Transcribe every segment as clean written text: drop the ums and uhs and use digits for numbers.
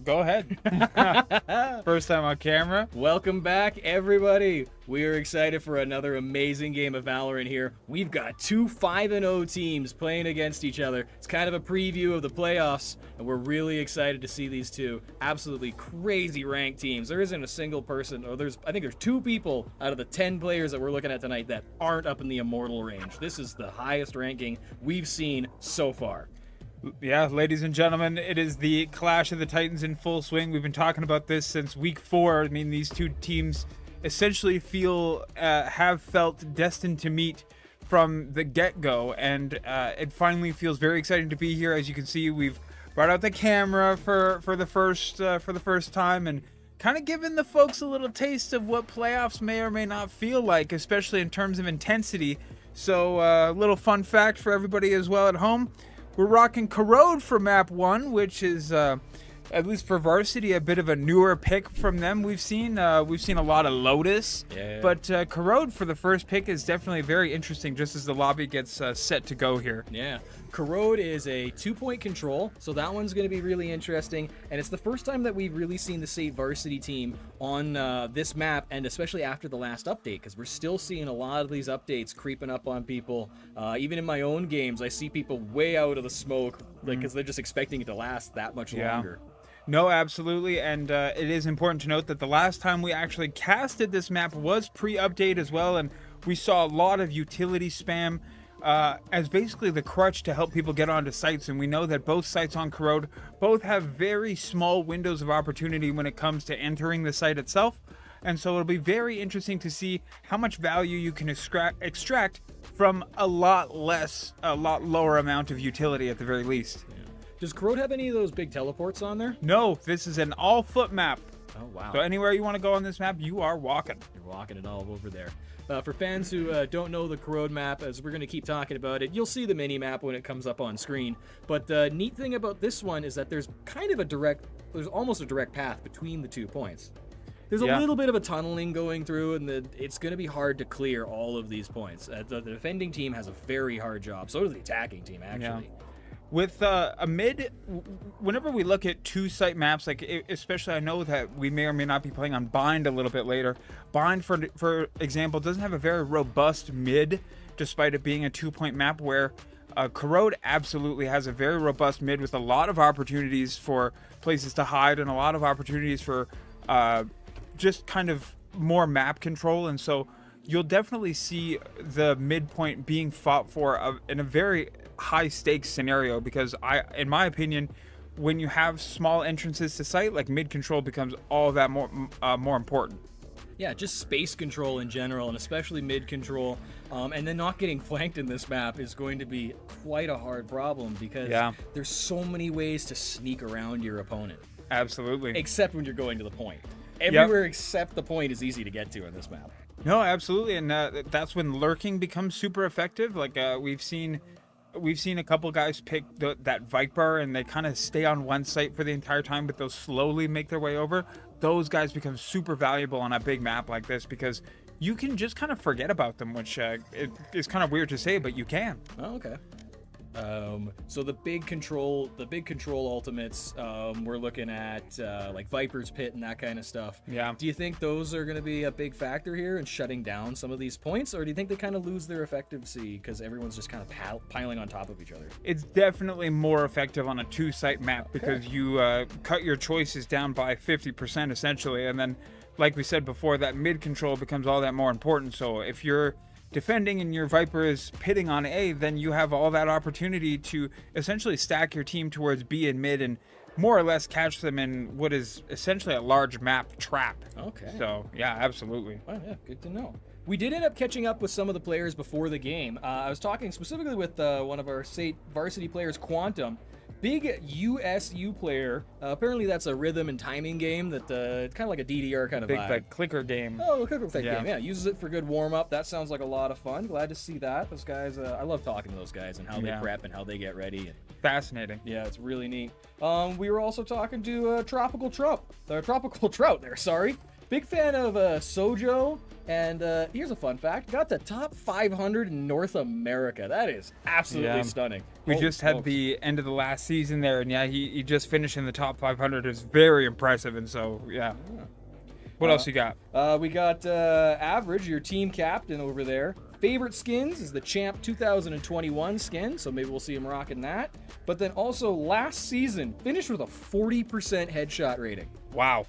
Go ahead. First time on camera. Welcome back, everybody. We are excited for another amazing game of Valorant here. We've got two 5-0 teams playing against each other. It's kind of a preview of the playoffs, and we're really excited to see these two absolutely crazy ranked teams. There isn't a single person, or I think there's 2 people out of the 10 players that we're looking at tonight that aren't up in the immortal range. This is the highest ranking we've seen so far. Yeah, ladies and gentlemen, it is the Clash of the Titans in full swing. We've been talking about this since week 4. I mean, these two teams essentially have felt destined to meet from the get-go, and it finally feels very exciting to be here. As you can see, we've brought out the camera for the first time, and kind of given the folks a little taste of what playoffs may or may not feel like, especially in terms of intensity. So, a little fun fact for everybody as well at home. We're rocking Corrode for map 1, which is, at least for Varsity, a bit of a newer pick from them. We've seen a lot of Lotus, but Corrode for the first pick is definitely very interesting just as the lobby gets set to go here. Yeah, Corrode is a 2-point control, so that one's going to be really interesting, and it's the first time that we've really seen the SAIT Varsity team on this map, and especially after the last update, because we're still seeing a lot of these updates creeping up on people. Even in my own games, I see people way out of the smoke, because they're just expecting it to last that much longer. No, absolutely, and it is important to note that the last time we actually casted this map was pre-update as well, and we saw a lot of utility spam as basically the crutch to help people get onto sites, and we know that both sites on Corrode both have very small windows of opportunity when it comes to entering the site itself, and so it'll be very interesting to see how much value you can extract from a lot lower amount of utility at the very least. Does Corrode have any of those big teleports on there? No, this is an all-foot map. Oh, wow. So anywhere you want to go on this map, you are walking. You're walking it all over there. For fans who don't know the Corrode map, as we're going to keep talking about it, you'll see the mini-map when it comes up on screen. But the neat thing about this one is that there's kind of there's almost a direct path between the 2 points. There's a little bit of a tunneling going through, and it's going to be hard to clear all of these points. The defending team has a very hard job. So does the attacking team, actually. Yeah. With a mid, whenever we look at 2 site maps, like especially I know that we may or may not be playing on Bind a little bit later. Bind, for example, doesn't have a very robust mid, despite it being a 2-point map, where Corrode absolutely has a very robust mid with a lot of opportunities for places to hide and a lot of opportunities for just kind of more map control, and so you'll definitely see the midpoint being fought for in a very high stakes scenario, because in my opinion, when you have small entrances to site, like mid control becomes all that more important. Yeah, just space control in general, and especially mid control, and then not getting flanked in this map is going to be quite a hard problem, because there's so many ways to sneak around your opponent. Absolutely. Except when you're going to the point. Everywhere except the point is easy to get to in this map. No, absolutely, and that's when lurking becomes super effective. Like we've seen a couple guys pick that Viper, and they kind of stay on one site for the entire time, but they'll slowly make their way over. Those guys become super valuable on a big map like this, because you can just kind of forget about them, which it is kind of weird to say, but you can. Oh, okay. So the big control ultimates, we're looking at like Viper's Pit and that kind of stuff. Yeah. Do you think those are going to be a big factor here in shutting down some of these points, or do you think they kind of lose their effectiveness because everyone's just kind of piling on top of each other? It's definitely more effective on a 2-site map, because you cut your choices down by 50% essentially, and then, like we said before, that mid control becomes all that more important. So if you're defending and your Viper is pitting on A, then you have all that opportunity to essentially stack your team towards B and mid and more or less catch them in what is essentially a large map trap. Okay. So, yeah, absolutely. Well, yeah, good to know. We did end up catching up with some of the players before the game. I was talking specifically with one of our SAIT Varsity players, Quantum. Big USU player. Apparently that's a rhythm and timing game that it's kind of like a DDR kind of big vibe. Like clicker game. Oh, a clicker game. Yeah, uses it for good warm up. That sounds like a lot of fun. Glad to see that. Those guys, I love talking to those guys and how they prep and how they get ready. Fascinating. Yeah, it's really neat. We were also talking to Tropical Trout there. Sorry. Big fan of Sojo, and here's a fun fact. Got the top 500 in North America. That is absolutely stunning. We Holy just had smokes. the end of the last season there, and yeah, he just finished in the top 500. It's very impressive, and so yeah. What else you got? We got Average, your team captain over there. Favorite skins is the Champ 2021 skin, so maybe we'll see him rocking that. But then also last season, finished with a 40% headshot rating. Wow.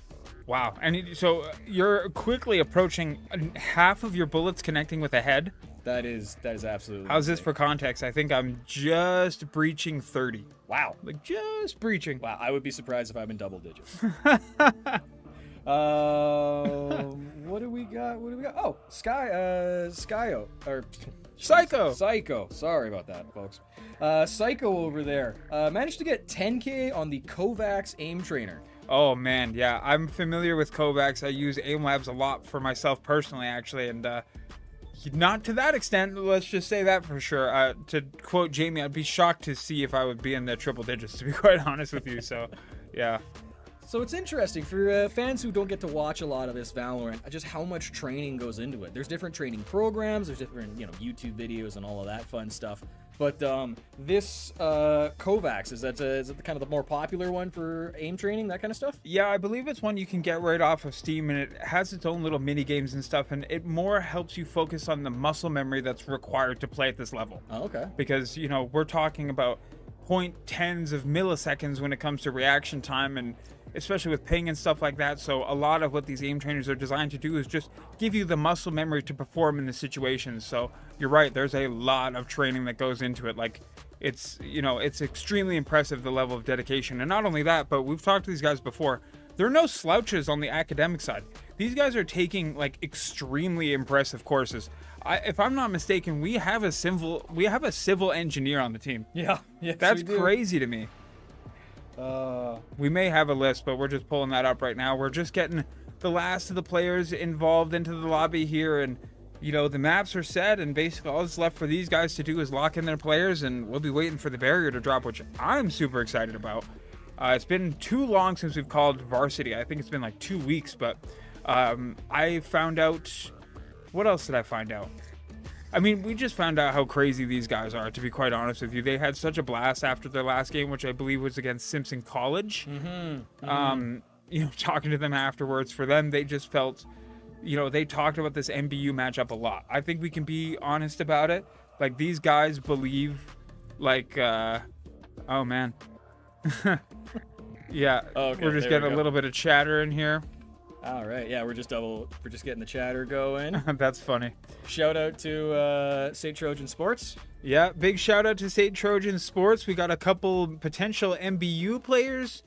And so you're quickly approaching half of your bullets connecting with a head. That is absolutely How's this insane. for context? I think I'm just breaching 30. Wow. Like just breaching. Wow, I would be surprised if I'm in double digits. What do we got? Oh, Skyo or Psycho. Psycho. Sorry about that, folks. Psycho over there managed to get 10K on the Kovacs aim trainer. Oh man, yeah, I'm familiar with Kovacs. I use Aim Labs a lot for myself personally, actually, and not to that extent. Let's just say that for sure. To quote Jamie, I'd be shocked to see if I would be in the triple digits, to be quite honest with you. So, yeah. So it's interesting for fans who don't get to watch a lot of this Valorant, just how much training goes into it. There's different training programs, there's different, YouTube videos and all of that fun stuff. But this Kovacs, is that kind of the more popular one for aim training, that kind of stuff? Yeah, I believe it's one you can get right off of Steam, and it has its own little mini games and stuff, and it more helps you focus on the muscle memory that's required to play at this level. Oh, okay. Because we're talking about 0.10s of milliseconds when it comes to reaction time, and especially with ping and stuff like that. So a lot of what these aim trainers are designed to do is just give you the muscle memory to perform in the situations. So you're right, there's a lot of training that goes into it. Like it's extremely impressive, the level of dedication. And not only that, but we've talked to these guys before, there are no slouches on the academic side. These guys are taking like extremely impressive courses. If I'm not mistaken, we have a civil engineer on the team. Yeah, That's crazy to me. We may have a list, but we're just pulling that up right now. We're just getting the last of the players involved into the lobby here, and the maps are set, and basically all that's left for these guys to do is lock in their players, and we'll be waiting for the barrier to drop, which I'm super excited about. It's been too long since we've called Varsity. I think it's been like 2 weeks, but I found out... What else did I find out? I mean, we just found out how crazy these guys are, to be quite honest with you. They had such a blast after their last game, which I believe was against Simpson College. Talking to them afterwards, for them, they just felt, they talked about this MBU matchup a lot. I think we can be honest about it. Like, these guys believe, like, oh, man. Yeah, Okay, we're just getting a little bit of chatter in here. All right, yeah, we're just getting the chatter going. That's funny. Shout out to SAIT Trojan Sports. Yeah, big shout out to SAIT Trojan Sports. We got a couple potential MBU players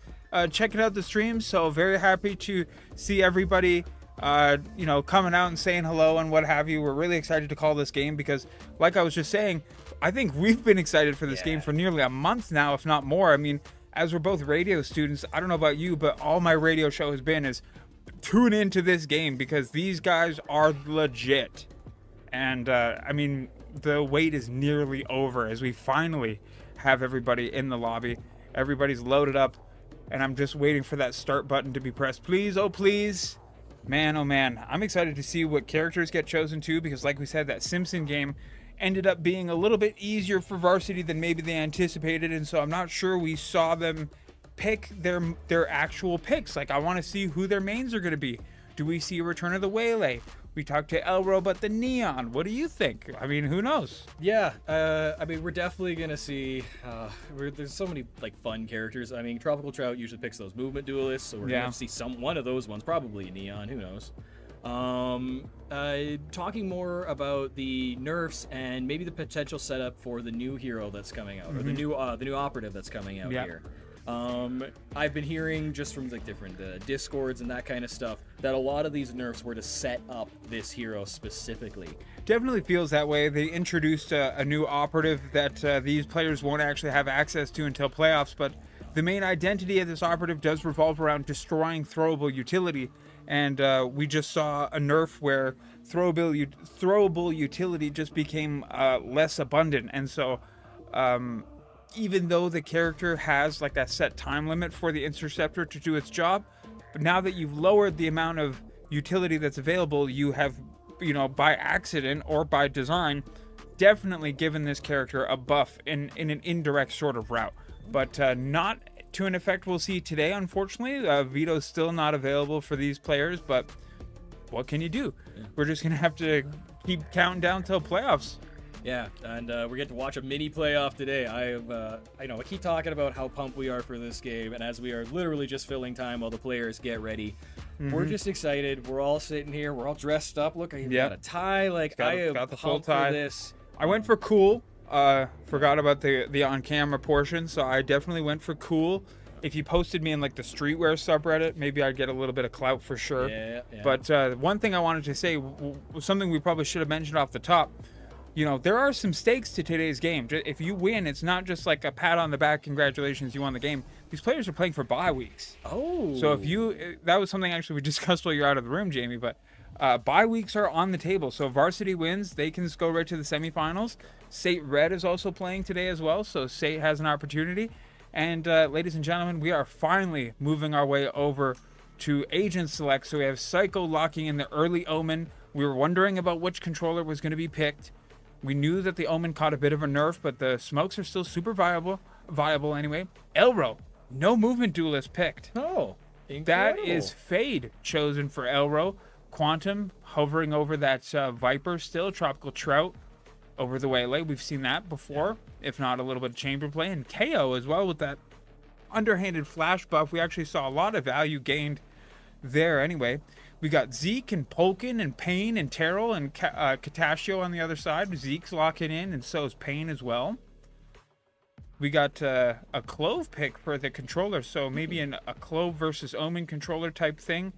checking out the stream, so very happy to see everybody coming out and saying hello and what have you. We're really excited to call this game because, like I was just saying, I think we've been excited for this game for nearly a month now, if not more. I mean, as we're both radio students, I don't know about you, but all my radio show has been is tune into this game because these guys are legit. And I mean, the wait is nearly over as we finally have everybody in the lobby. Everybody's loaded up, and I'm just waiting for that start button to be pressed. Please, oh please. Man, oh man. I'm excited to see what characters get chosen too, because like we said, that Simpson game ended up being a little bit easier for Varsity than maybe they anticipated, and so I'm not sure we saw them pick their actual picks. Like, I want to see who their mains are going to be. Do we see a return of the Waylay? We talked to Elro about the Neon. What do you think? I mean, who knows? Yeah, I mean, we're definitely gonna see. There's so many like fun characters. I mean, Tropical Trout usually picks those movement duelists, so we're gonna see one of those ones, probably Neon. Who knows? Talking more about the nerfs and maybe the potential setup for the new hero that's coming out, or the new operative that's coming out here. I've been hearing just from like different discords and that kind of stuff that a lot of these nerfs were to set up this hero specifically. Definitely feels that way. They introduced a new operative that these players won't actually have access to until playoffs, but the main identity of this operative does revolve around destroying throwable utility, and we just saw a nerf where throwable utility just became less abundant, and so even though the character has like a set time limit for the interceptor to do its job, but now that you've lowered the amount of utility that's available, you have, by accident or by design, definitely given this character a buff in an indirect sort of route, but not to an effect we'll see today, unfortunately. Veto's still not available for these players, but what can you do? Yeah. We're just going to have to keep counting down till playoffs. Yeah, and we get to watch a mini playoff today. I keep talking about how pumped we are for this game, and as we are literally just filling time while the players get ready, we're just excited. We're all sitting here. We're all dressed up. Look, I even got a tie. Like, I am got the full pumped tie for this. I went for cool. Forgot about the on-camera portion, so I definitely went for cool. If you posted me in like the streetwear subreddit, maybe I'd get a little bit of clout for sure. Yeah. But one thing I wanted to say was something we probably should have mentioned off the top. You know, there are some stakes to today's game. If you win, it's not just like a pat on the back, congratulations, you won the game. These players are playing for bye weeks. Oh. So that was something actually we discussed while you're out of the room, Jamie, but bye weeks are on the table. So Varsity wins, they can just go right to the semifinals. SAIT Red is also playing today as well, so SAIT has an opportunity. And ladies and gentlemen, we are finally moving our way over to Agent Select. So we have Psycho locking in the early Omen. We were wondering about which controller was going to be picked. We knew that the Omen caught a bit of a nerf, but the smokes are still super viable anyway. Elro, no movement duelist picked. Oh, That incredible. is Fade chosen for Elro. Quantum hovering over that Viper still. Tropical Trout over the Waylay. We've seen that before, if not a little bit of chamber play. And KO as well with that underhanded flash buff. We actually saw a lot of value gained there anyway. We got Zeke and Polkin and Payne and Terrell and Catastio on the other side. Zeke's locking in, and so is Payne as well. We got a Clove pick for the controller, so maybe a Clove versus Omen controller type thing.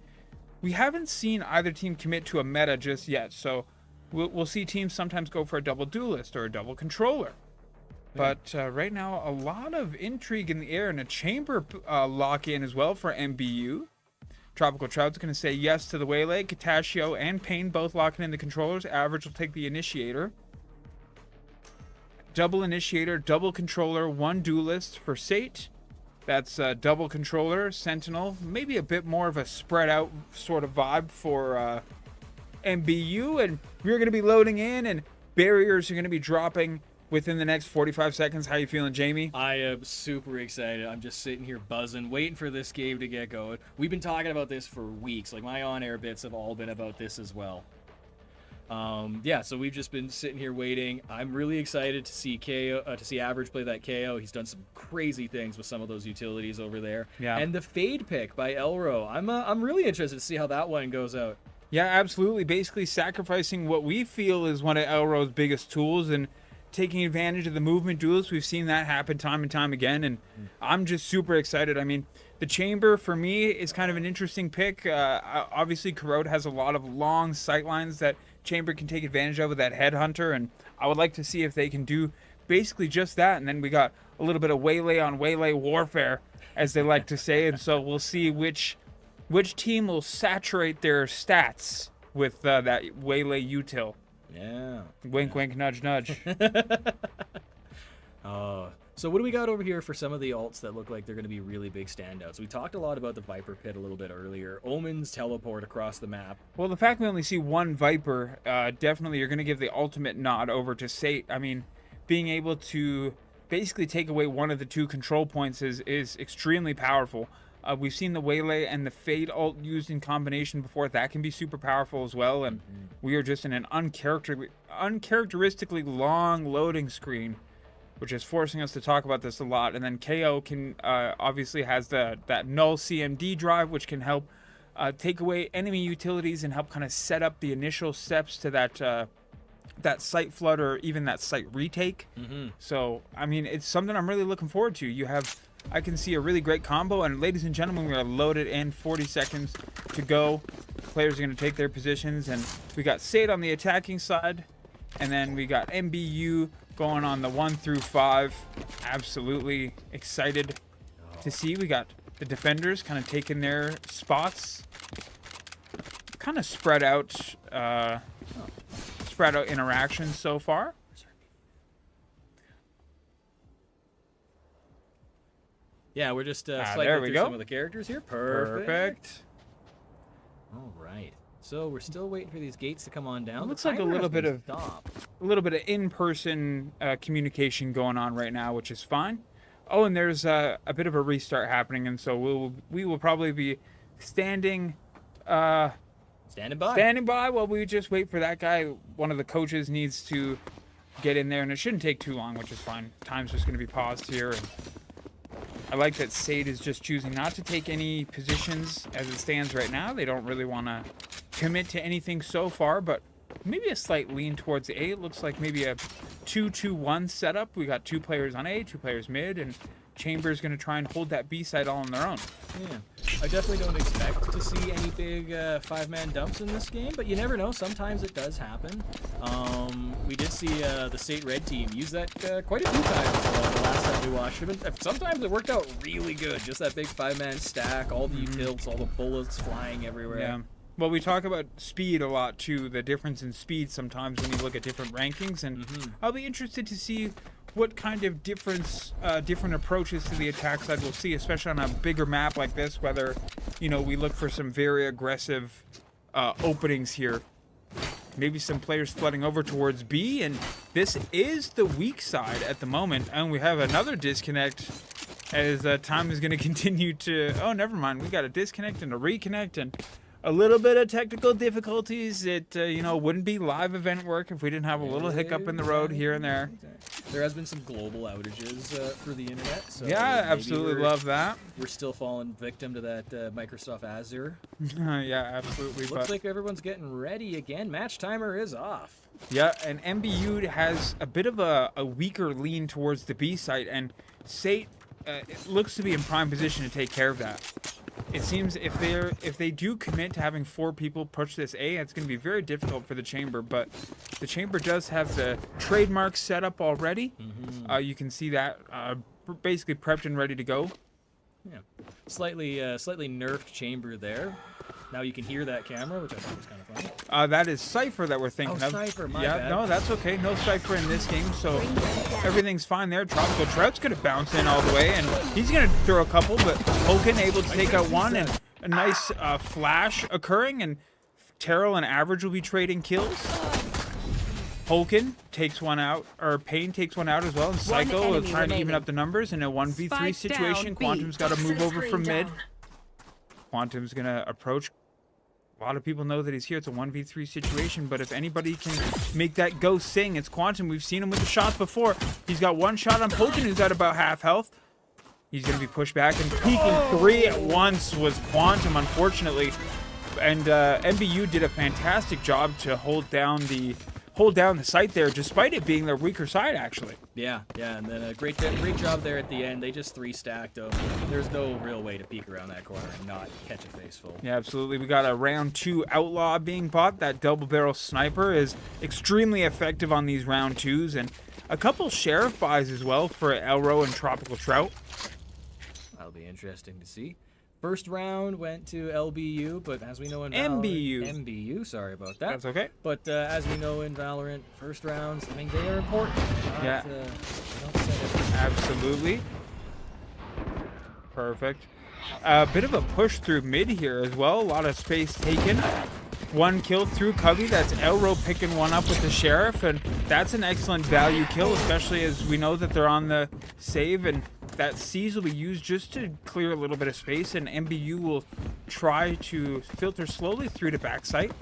We haven't seen either team commit to a meta just yet, so we'll see teams sometimes go for a double duelist or a double controller. But right now, a lot of intrigue in the air, and a chamber lock-in as well for MBU. Tropical Trout's going to say yes to the Waylay. Catastio and Payne both locking in the controllers. Average will take the Initiator. Double Initiator, double controller, one duelist for SAIT. That's double controller, Sentinel. Maybe a bit more of a spread out sort of vibe for MBU. And we're going to be loading in, and barriers are going to be dropping within the next 45 seconds. How you feeling, Jamie? I am super excited. I'm just sitting here buzzing, waiting for this game to get going. We've been talking about this for weeks. Like, my on-air bits have all been about this as well. So we've just been sitting here waiting. I'm really excited to see KO, to see Average play that KO. He's done some crazy things with some of those utilities over there. Yeah. And the Fade pick by Elro. I'm really interested to see how that one goes out. Yeah, absolutely. Basically sacrificing what we feel is one of Elro's biggest tools and taking advantage of the movement duels. We've seen that happen time and time again, and I'm just super excited. I mean, the chamber for me is kind of an interesting pick. Obviously, Corrode has a lot of long sight lines that chamber can take advantage of with that headhunter, and I would like to see if they can do basically just that. And then we got a little bit of Waylay on Waylay warfare, as they like to say, and so we'll see which team will saturate their stats with that Waylay util. Yeah. Wink, wink, nudge, nudge. So what do we got over here for some of the alts that look like they're going to be really big standouts? We talked a lot about the Viper Pit a little bit earlier. Omen's teleport across the map. Well, the fact we only see one Viper, definitely you're going to give the ultimate nod over to SAIT. I mean, being able to basically take away one of the two control points is extremely powerful. We've seen the Waylay and the Fade ult used in combination before. That can be super powerful as well, and we are just in an uncharacteristically long loading screen, which is forcing us to talk about this a lot. And then KO can obviously has that null CMD drive, which can help take away enemy utilities and help kind of set up the initial steps to that site flood or even that site retake. So, I mean, it's something I'm really looking forward to. I can see a really great combo, and ladies and gentlemen, we are loaded in. 40 seconds to go. Players are going to take their positions, and we got SAIT on the attacking side, and then we got MBU going on the 1 through 5. Absolutely excited to see. We got the defenders kind of taking their spots, kind of spread out interactions so far. Yeah, we're just cycling through some of the characters here. Perfect. All right. So we're still waiting for these gates to come on down. It looks like a little bit of in-person communication going on right now, which is fine. Oh, and there's a bit of a restart happening, and so we will probably be standing by while we just wait for that guy. One of the coaches needs to get in there, and it shouldn't take too long, which is fine. Time's just going to be paused here. And I like that SAIT is just choosing not to take any positions as it stands right now. They don't really want to commit to anything so far, but maybe a slight lean towards A. It looks like maybe a 2-2-1 setup. We got 2 players on A, 2 players mid, and Chamber's going to try and hold that B side all on their own. Yeah, I definitely don't expect to see any big 5-man dumps in this game, but you never know. Sometimes it does happen. We did see the SAIT red team use that quite a few times the last time we watched it. Sometimes it worked out really good. Just that big 5-man stack, all the utils, all the bullets flying everywhere. Yeah. Well, we talk about speed a lot, too, the difference in speed sometimes when you look at different rankings, and I'll be interested to see what kind of different approaches to the attack side we'll see, especially on a bigger map like this, whether, you know, we look for some very aggressive openings here. Maybe some players flooding over towards B, and this is the weak side at the moment, and we have another disconnect as time is going to continue to... Oh, never mind. We got a disconnect and a reconnect, and a little bit of technical difficulties. It, you know, wouldn't be live event work if we didn't have a little hiccup in the road here and there. There has been some global outages for the internet. So yeah, absolutely love that. We're still falling victim to that Microsoft Azure. Yeah, absolutely. Looks like everyone's getting ready again. Match timer is off. Yeah, and MBU has a bit of a weaker lean towards the B site, and SAIT it looks to be in prime position to take care of that. It seems if they do commit to having 4 people push this A, it's going to be very difficult for the Chamber. But the Chamber does have the trademark set up already. You can see that basically prepped and ready to go. Yeah, slightly nerfed Chamber there. Now you can hear that camera, which I thought was kind of funny. That is Cypher that we're thinking of. Cypher, my bad. No, that's okay. No Cypher in this game, so everything's fine there. Tropical Trout's going to bounce in all the way, and he's going to throw a couple, but Hogan able to take out one, and a nice flash occurring, and Terrell and Average will be trading kills. Holkin takes one out, or Payne takes one out as well, and Psycho will try to even up the numbers in a 1v3 situation. Quantum's got to move over from mid. Quantum's going to approach. A lot of people know that he's here. It's a 1v3 situation, but if anybody can make that ghost sing, it's Quantum. We've seen him with the shots before. He's got one shot on Pokin, who's at about half health. He's going to be pushed back, and peeking 3 at once was Quantum, unfortunately. And MBU did a fantastic job to hold down the site there, despite it being their weaker side, actually. Yeah, and then a great job there at the end. They just 3-stacked them. There's no real way to peek around that corner and not catch a face full. Yeah, absolutely. We got a round 2 Outlaw being bought. That double barrel sniper is extremely effective on these round 2s, and a couple Sheriff buys as well for Elro and Tropical Trout. That'll be interesting to see. First round went to LBU, but as we know in Valorant... MBU, sorry about that. That's okay. But as we know in Valorant, first rounds, I mean, they are important. Yeah. Absolutely. Perfect. A bit of a push through mid here as well. A lot of space taken. 1 kill through Cubby. That's Elro picking one up with the Sheriff, and that's an excellent value kill, especially as we know that they're on the save, and that Seize will be used just to clear a little bit of space, and MBU will try to filter slowly through to backside.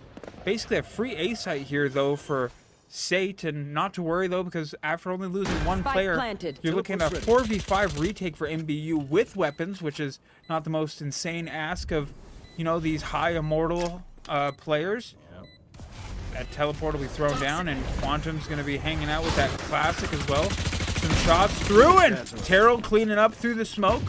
Basically a free A site here, though, for SAIT, and not to worry, though, because after only losing 1 player, you're looking at a 4v5 retake for MBU with weapons, which is not the most insane ask of, you know, these high immortal players. That teleport will be thrown down, and Quantum's going to be hanging out with that classic as well. Some shots through, and Terrell cleaning up through the smoke.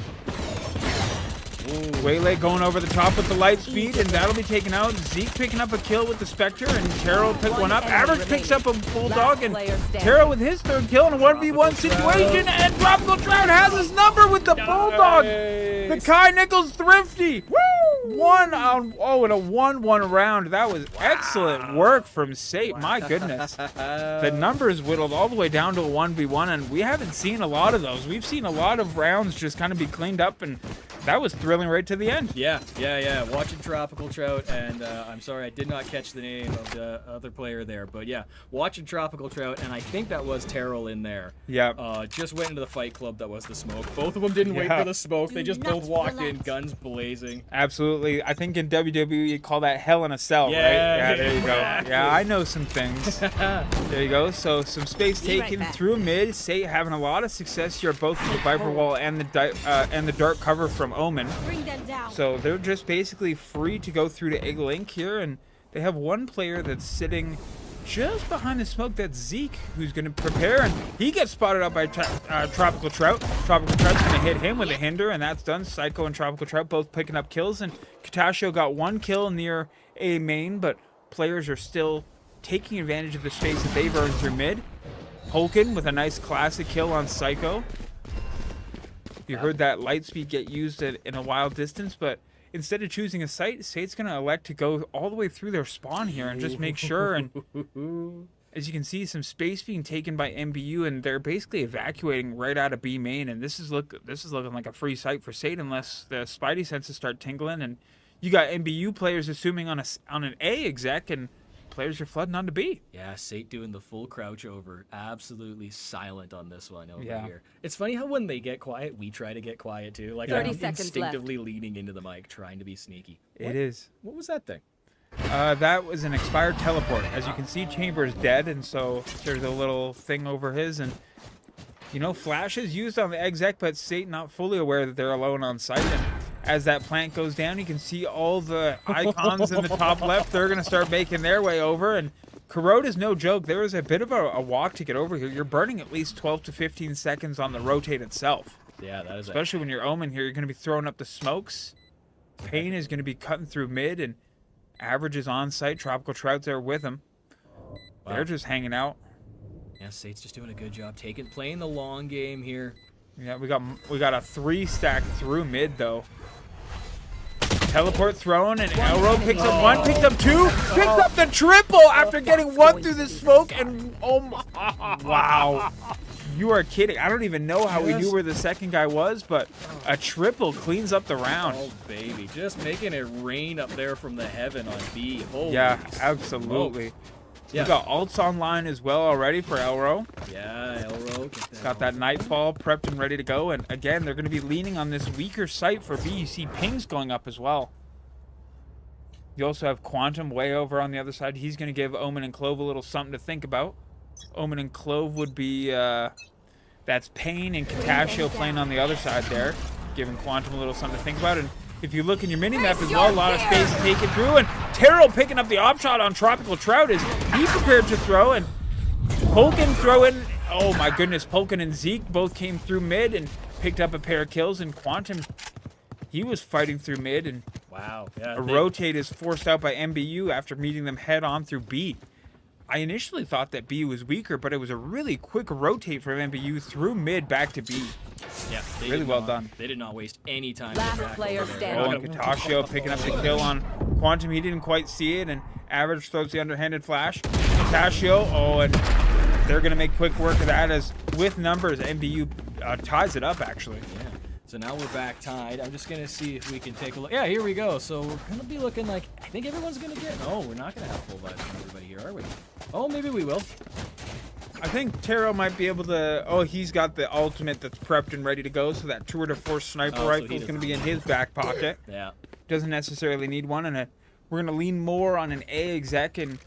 Waylay going over the top with the light speed, and that'll be taken out. Zeke picking up a kill with the Spectre, and Terrell pick one up. Average picks up a Bulldog, and Terrell with his 3rd kill in a 1v1 situation, and Tropical Trout has his number with the Bulldog. The Kai Nichols Thrifty. Woo! 1 on, oh, in a 1-1 round. That was excellent work from SAIT. My goodness. The numbers whittled all the way down to a 1v1, and we haven't seen a lot of those. We've seen a lot of rounds just kind of be cleaned up, and that was thrilling right to the end. Yeah. Watching Tropical Trout, and I'm sorry I did not catch the name of the other player there, but yeah, watching Tropical Trout, and I think that was Terrell in there. Yeah. Just went into the fight club that was the smoke. Both of them didn't wait for the smoke. They just both walked in, guns blazing. Absolutely. I think in WWE you call that hell in a cell, right? Yeah, there you go. Yeah, I know some things. There you go. So some space taken through mid. SAIT having a lot of success here, both with the Viper Wall and the dark cover from Omen. Bring them down. So they're just basically free to go through to Egg Link here, and they have one player that's sitting just behind the smoke. That's Zeke, who's going to prepare, and he gets spotted out by Tropical Trout. Tropical Trout's going to hit him with a hinder, and that's done. Psycho and Tropical Trout both picking up kills, and Katashio got 1 kill near A main, but players are still taking advantage of the space that they've earned through mid. Polkin with a nice classic kill on Psycho. You heard that light speed get used in a wild distance, but instead of choosing a site, SAIT's going to elect to go all the way through their spawn here and just make sure. And as you can see, some space being taken by MBU, and they're basically evacuating right out of B main. And this is looking like a free site for SAIT unless the Spidey senses start tingling. And you got MBU players assuming on an A exec, and players are flooding onto B. Yeah, SAIT doing the full crouch over. Absolutely silent on this one over Yeah. here. It's funny how when they get quiet, we try to get quiet too. Like 30 I'm seconds instinctively leaning into the mic, trying to be sneaky. It is. What was that thing? That was an expired teleport. As you can see, Chamber's dead, and so there's a little thing over his. And, you know, flash is used on the exec, but SAIT not fully aware that they're alone on site. And as that plant goes down, you can see all the icons in the top left. They're going to start making their way over. And Corrode is no joke. There is a bit of a walk to get over here. You're burning at least 12 to 15 seconds on the rotate itself. Yeah, that is Especially when you're Omen here. You're going to be throwing up the smokes. Pain is going to be cutting through mid, and Average is on site. Tropical Trout's there with him. Wow. They're just hanging out. Yeah, SAIT's just doing a good job playing the long game here. Yeah, we got a 3 stack through mid though. Teleport thrown, and Elro picks up 1, picks up 2, picks up the triple after getting 1 through the smoke, and oh my, wow. You are kidding. I don't even know how we knew where the second guy was, but a triple cleans up the round. Oh, baby. Just making it rain up there from the heaven on B. Holy Yeah, absolutely. smokes. We Yeah. got ults online as well already for Elro. Yeah, Elro. Got that Nightfall prepped and ready to go. And again, they're going to be leaning on this weaker site for B. You see pings going up as well. You also have Quantum way over on the other side. He's going to give Omen and Clove a little something to think about. Omen and Clove would be, that's Pain and Katashio playing on the other side there, giving Quantum a little something to think about. And if you look in your mini-map as well, a lot of space taken through. And Terrell picking up the op shot on Tropical Trout as he prepared to throw. And Polkin throwing. Oh my goodness, Polkin and Zeke both came through mid and picked up a pair of kills. And Quantum, he was fighting through mid. And wow. Yeah, a rotate is forced out by MBU after meeting them head on through B. I initially thought that B was weaker, but it was a really quick rotate from MBU through mid back to B. Yeah, really well done. They did not waste any time. Last back player over there. standing. Oh, and Katashio picking up the kill on Quantum. He didn't quite see it, and Average throws the underhanded flash. Katashio, oh, and they're going to make quick work of that as with numbers, MBU ties it up, actually. Yeah. So now we're back tied. I'm just going to see if we can take a look. Yeah, here we go. So we're going to be looking like, I think everyone's going to get, no, we're not going to have full vibes from everybody here, are we? Oh, maybe we will. I think Taro might be able to, oh, he's got the ultimate that's prepped and ready to go, so that tour de force sniper rifle is going to be in his back pocket. Yeah. Doesn't necessarily need one, and we're going to lean more on an A exec, and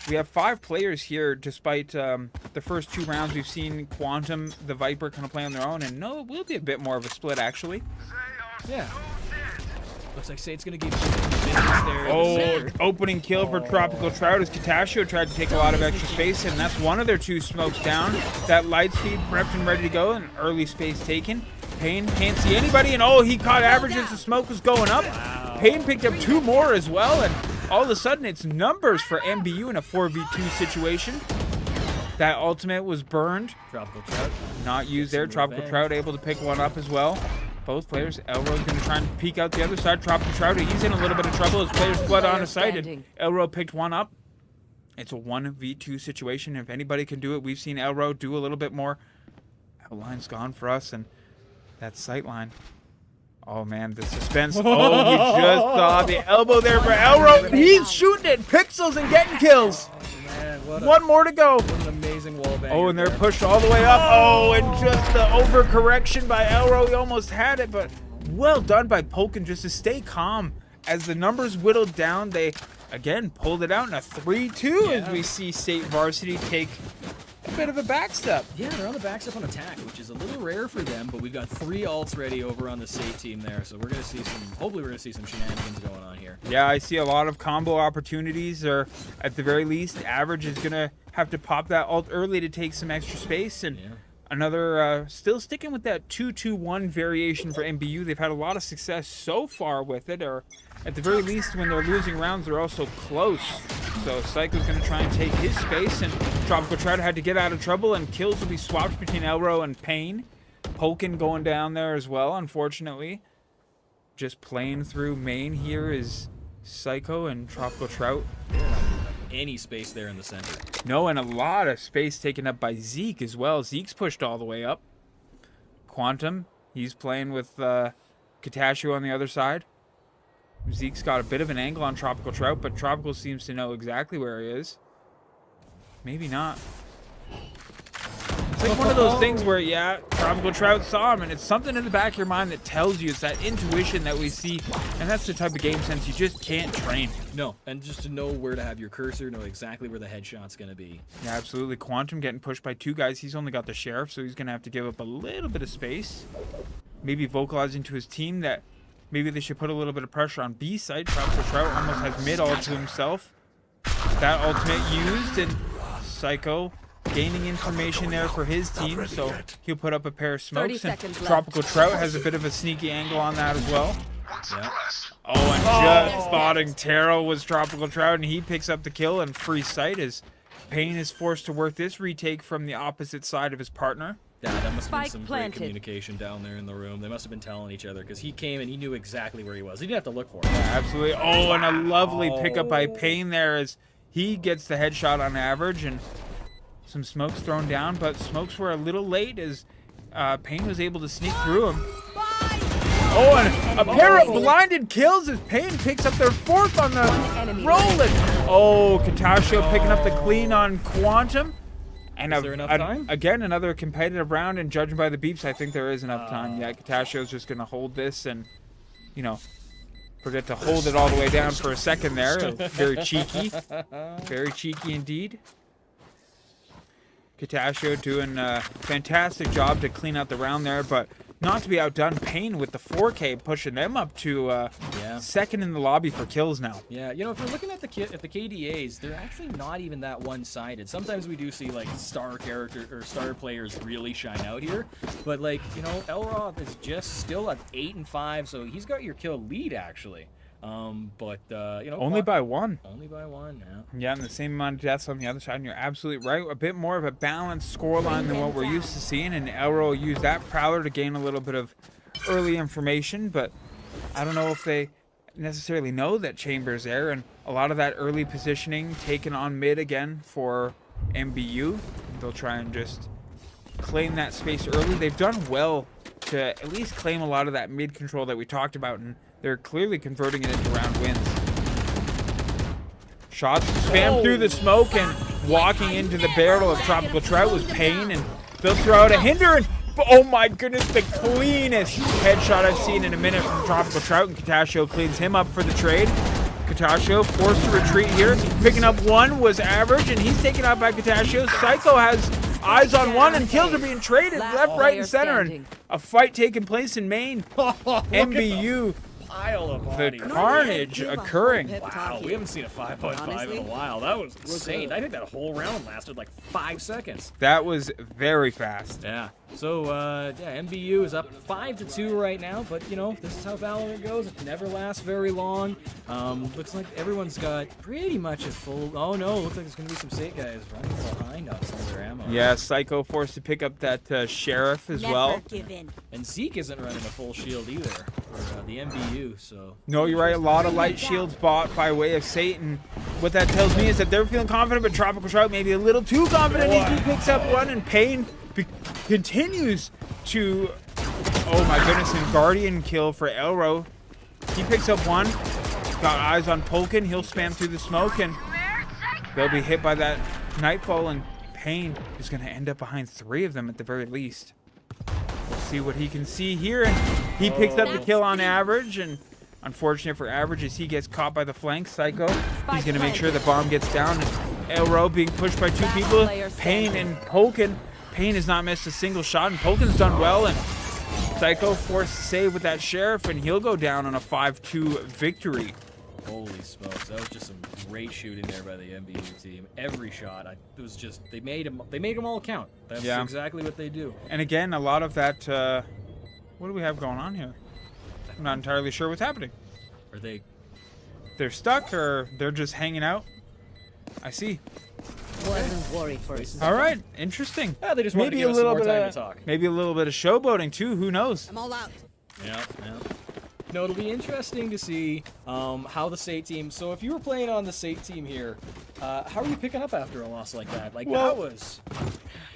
we have 5 players here, despite the first 2 rounds we've seen Quantum, the Viper, kind of play on their own, and no, it will be a bit more of a split, actually. Yeah. Looks like SAIT's going to give business there. Oh, opening kill for Tropical Trout as Katashio tried to take a lot of extra space, and that's one of their 2 smokes down. That light speed prepped and ready to go, and early space taken. Pain can't see anybody, and oh, he caught Average as the smoke was going up. Wow. Pain picked up 2 more as well, and all of a sudden it's numbers for MBU in a 4v2 situation. That ultimate was burned. Tropical Trout. Not used there. Tropical Trout able to pick one up as well. both players. Elro's going to try and peek out the other side. Tropical Trout, he's in a little bit of trouble as players flood onto site, and Elro picked one up. It's a 1v2 situation. If anybody can do it, we've seen Elro do a little bit more. Outline's gone for us, and that sight line. Oh, man, the suspense. Oh, we just saw the elbow there for Elro. He's shooting it. Pixels and getting kills. Man, one more to go. What an amazing wall bang. Oh, and they're pushed all the way up. Oh, and just the overcorrection by Elro. He almost had it, but well done by Polkin just to stay calm. As the numbers whittled down, they, again, pulled it out in a 3-2 as we see SAIT Varsity take a bit of a backstep. Yeah, they're on the backstep on attack, which is a little rare for them, but we've got 3 ults ready over on the SAIT team there, so we're going to see some, hopefully we're going to see some shenanigans going on here. Yeah, I see a lot of combo opportunities, or at the very least, Average is going to have to pop that ult early to take some extra space, and another, still sticking with that 2-2-1 variation for MBU. They've had a lot of success so far with it, or at the very least, when they're losing rounds, they're also close. So Psycho's going to try and take his space, and Tropical Trout had to get out of trouble, and kills will be swapped between Elro and Payne. Polkin going down there as well, unfortunately. Just playing through main here is Psycho and Tropical Trout. Any space there in the center. No, and a lot of space taken up by Zeke as well. Zeke's pushed all the way up. Quantum, he's playing with Katashio on the other side. Zeke's got a bit of an angle on Tropical Trout, but Tropical seems to know exactly where he is. Maybe not. It's like one of those things where, yeah, Tropical Trout saw him, and it's something in the back of your mind that tells you, it's that intuition that we see, and that's the type of game sense you just can't train. No, and just to know where to have your cursor, know exactly where the headshot's going to be. Yeah, absolutely. Quantum getting pushed by 2 guys. He's only got the Sheriff, so he's going to have to give up a little bit of space. Maybe vocalizing to his team that maybe they should put a little bit of pressure on B side. Tropical Trout almost has mid ult to himself. That ultimate used, and Psycho gaining information there for his team, so he'll put up a pair of smokes. And Tropical Trout has a bit of a sneaky angle on that as well. Yeah. Oh, and just spotting Terrell was Tropical Trout, and he picks up the kill and free sight as Payne is forced to work this retake from the opposite side of his partner. Yeah, that must have been some great communication down there in the room. They must have been telling each other, because he came and he knew exactly where he was. He didn't have to look for him. Yeah, absolutely. Oh, and a lovely pickup by Payne there as he gets the headshot on Average, and some smokes thrown down, but smokes were a little late as Payne was able to sneak through him. Oh, and a pair of blinded kills as Payne picks up their 4th on the rolling. Oh, Katashio picking up the clean on Quantum. And is there enough time? Again, another competitive round, and judging by the beeps, I think there is enough time. Yeah, Katashio's just going to hold this and, you know, forget to hold it all the way down for a second there. Very cheeky. Very cheeky indeed. Katashio doing a fantastic job to clean out the round there, but not to be outdone. Payne with the 4K pushing them up to 2nd in the lobby for kills now. Yeah, you know, if you're looking at the KDAs, they're actually not even that one-sided. Sometimes we do see like star character or star players really shine out here, but like, you know, Elroth is just still at 8 and 5, so he's got your kill lead actually. But you know, only by 1. Only by 1. Yeah. Yeah, and the same amount of deaths on the other side, and you're absolutely right. A bit more of a balanced scoreline than what we're used to seeing, and Elro used that Prowler to gain a little bit of early information, but I don't know if they necessarily know that Chamber's there, and a lot of that early positioning taken on mid again for MBU. They'll try and just claim that space early. They've done well to at least claim a lot of that mid control that we talked about, and they're clearly converting it into round wins. Shots spammed through the smoke, and walking into the barrel of Tropical Trout was Payne, and they'll throw out a hinder, and oh my goodness, the cleanest headshot I've seen in a minute from Tropical Trout, and Katashio cleans him up for the trade. Katashio forced to retreat here. Picking up 1 was Average, and he's taken out by Katashio. Psycho has eyes on 1, and kills are being traded left, right, and center, and a fight taking place in main. MBU pile of The bodies. carnage occurring. Wow, we haven't seen a 5.5 in a while. That was insane. I think that whole round lasted like 5 seconds. That was very fast. Yeah. So, yeah, MBU is up 5-2 right now, but, you know, this is how Valorant goes. It never lasts very long. Looks like everyone's got pretty much a full... Oh, no, looks like there's going to be some SAIT guys running behind on some of their ammo. Yeah, Psycho forced to pick up that Sheriff as well. And Zeke isn't running a full shield either for the MBU, so... No, you're right. A lot of light shields bought by way of SAIT, and what that tells me is that they're feeling confident, but Tropical Trout maybe a little too confident. He picks up one, and Payne continues to... Oh my goodness, and Guardian kill for Elro. He picks up one. Got eyes on Polkin. He'll spam through the smoke, and they'll be hit by that Nightfall, and Payne is going to end up behind 3 of them at the very least. We'll see what he can see here, and he picks up the kill on Average, and unfortunate for Average as he gets caught by the flank. Psycho, he's going to make sure the bomb gets down. Elro being pushed by 2 people. Payne and Polkin. Payne has not missed a single shot, and Polkin's done well, and Psycho forced to save with that Sheriff, and he'll go down on a 5-2 victory. Holy smokes, that was just some great shooting there by the MBU team. Every shot, it was just, they made them all count. That's exactly what they do. And again, a lot of that, what do we have going on here? I'm not entirely sure what's happening. Are they? They're stuck, or they're just hanging out? I see. Wasn't worried for us. All right, interesting. Yeah, they just wanted to give us some more time to talk. Maybe a little bit of showboating too. Who knows? I'm all out. Yeah. No, it'll be interesting to see how the SAIT team. So if you were playing on the SAIT team here, how are you picking up after a loss like that? Like Well, that was.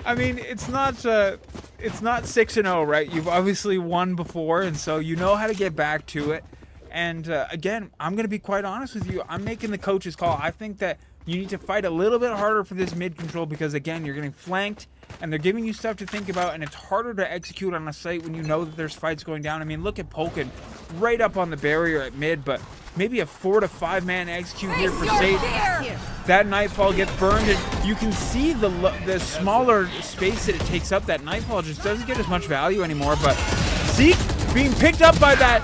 I mean, it's not 6-0, right? You've obviously won before, and so you know how to get back to it. And again, I'm gonna be quite honest with you. I'm making the coach's call. I think that you need to fight a little bit harder for this mid control because again, you're getting flanked, and they're giving you stuff to think about, and it's harder to execute on a site when you know that there's fights going down. I mean, look at Polkin right up on the barrier at mid, but maybe a 4 to 5 man execute here for SAIT. That Nightfall gets burned, and you can see the smaller space that it takes up. That Nightfall just doesn't get as much value anymore, but Zeke being picked up by that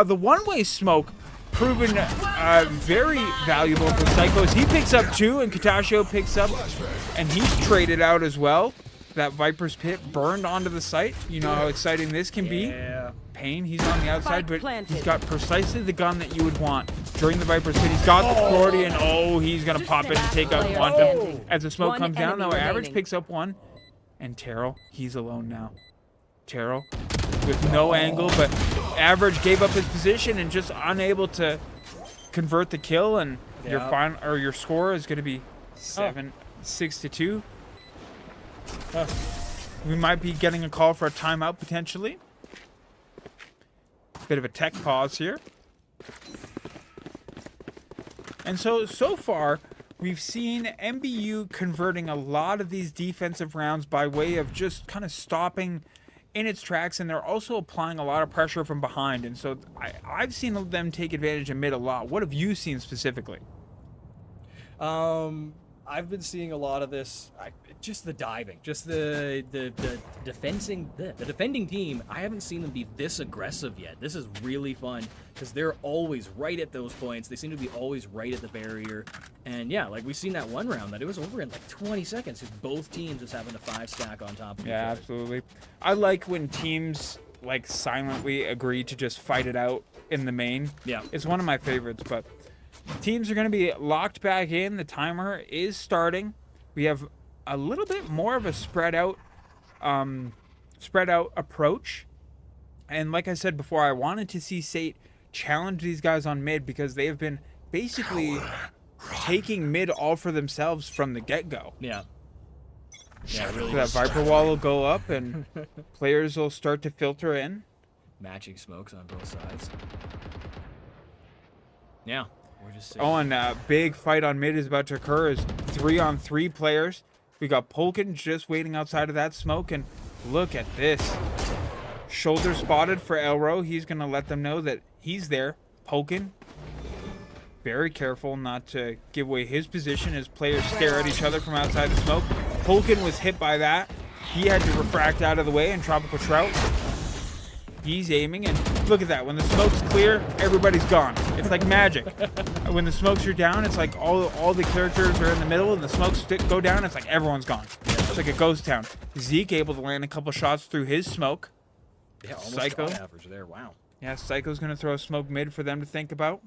the one-way smoke proven very valuable for Psychos. He picks up 2, and Katashio picks up, and he's traded out as well. That Viper's Pit burned onto the site. You know how exciting this can be. Yeah. Payne, he's on the outside, but he's got precisely the gun that you would want during the Viper's Pit. He's got the Cordian. Oh, he's going to pop in and take out Quantum. As the smoke comes down, though, Average picks up 1, and Terrell, he's alone now. Terrell with no angle, but Average gave up his position and just unable to convert the kill, and your score is going to be 6-2. We might be getting a call for a timeout potentially. Bit of a tech pause here. And so far, we've seen MBU converting a lot of these defensive rounds by way of just kind of stopping in its tracks, and they're also applying a lot of pressure from behind. And so I've seen them take advantage of mid a lot. What have you seen specifically? I've been seeing a lot of this, just the diving, just the defending team. I haven't seen them be this aggressive yet. This is really fun because they're always right at those points. They seem to be always right at the barrier. And yeah, like we've seen that one round that it was over in like 20 seconds because both teams just having a 5 stack on top of each other. Yeah, absolutely. I like when teams like silently agree to just fight it out in the main. Yeah, it's one of my favorites, but teams are going to be locked back in. The timer is starting. We have a little bit more of a spread out approach. And like I said before, I wanted to see SAIT challenge these guys on mid because they have been basically taking mid all for themselves from the get-go. Yeah. Yeah, really. So that Viper wall will go up and players will start to filter in. Matching smokes on both sides. Yeah. And a big fight on mid is about to occur as 3-on-3 players. We got Polkin just waiting outside of that smoke, and look at this. Shoulder spotted for Elro. He's going to let them know that he's there. Polkin, very careful not to give away his position as players stare at each other from outside the smoke. Polkin was hit by that. He had to refract out of the way, and Tropical Trout, he's aiming, and Look at that. When the smoke's clear, everybody's gone. It's like magic. When the smokes are down, it's like all the characters are in the middle, and the smokes go down, it's like everyone's gone. It's like a ghost town. Zeke able to land a couple shots through his smoke. Yeah, almost Psycho. shot average there. Wow. Yeah, Psycho's going to throw a smoke mid for them to think about.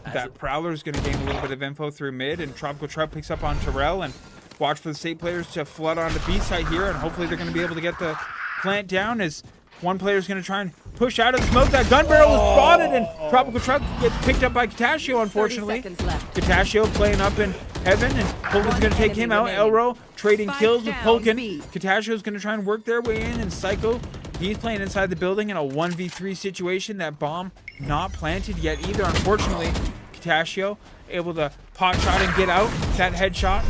As That it- Prowler's going to gain a little bit of info through mid, and Tropical Trout picks up on Terrell, and watch for the SAIT players to flood onto B side here, and hopefully they're going to be able to get the plant down as one player's going to try and push out of the smoke. That gun barrel was spotted, and Tropical Trout gets picked up by Catashio, unfortunately. 30 seconds left. Catashio playing up in heaven, and Pulkin's going to take him out. Elro trading Spike kills with down, Pulkin. B. Catashio's going to try and work their way in, and Psycho, he's playing inside the building in a 1v3 situation. That bomb not planted yet either, unfortunately. Catashio able to pot shot and get out. That headshot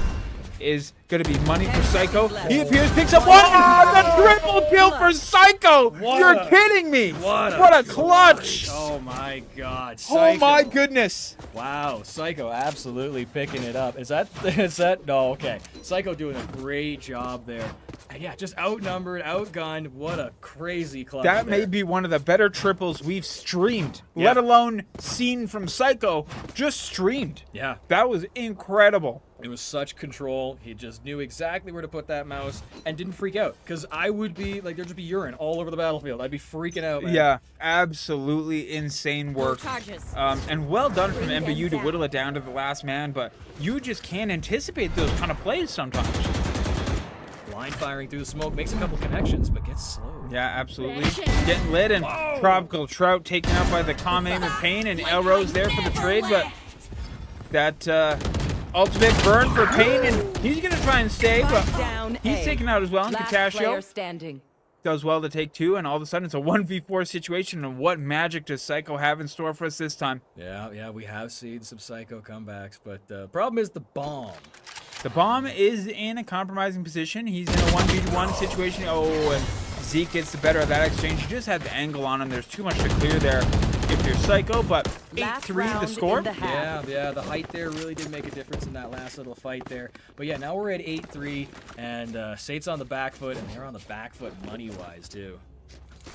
is going to be money for Psycho. He appears, picks up one, and the triple kill for Psycho. You're kidding me. What a clutch. Oh my God. Oh Psycho. my goodness. Wow, Psycho absolutely picking it up. Is that? No, okay. Psycho doing a great job there. And yeah, just outnumbered, outgunned. What a crazy clutch. That there. may be one of the better triples we've streamed, Yeah. let alone seen from Psycho, just streamed. Yeah, That was incredible. it was such control. He just knew exactly where to put that mouse and didn't freak out. Because I would be, like, there'd just be urine all over the battlefield. I'd be freaking out, man. Yeah, absolutely insane work. Charges. And well done from MBU to whittle it down to the last man, but you just can't anticipate those kind of plays sometimes. Line firing through the smoke, makes a couple connections, but gets slowed. Yeah, absolutely. Getting lit, and Tropical Trout taken out by the calm aim of Pain, and Elrose there for the trade, but that ultimate burn for Pain, and he's going to try and stay, but Down he's A. taken out as well. And Last player Catashio standing. does well to take two, and all of a sudden it's a 1v4 situation, and what magic does Psycho have in store for us this time? Yeah, we have seen some Psycho comebacks, but the problem is the bomb. The bomb is in a compromising position. He's in a 1v1 situation. Oh, and Zeke gets the better of that exchange. He just had the angle on him. There's too much to clear there if you're Psycho, but Last 8-3 the round score. in the half. Yeah, the height there really did make a difference in that last little fight there. But yeah, now we're at 8-3, and SAIT's on the back foot, and they're on the back foot money-wise, too.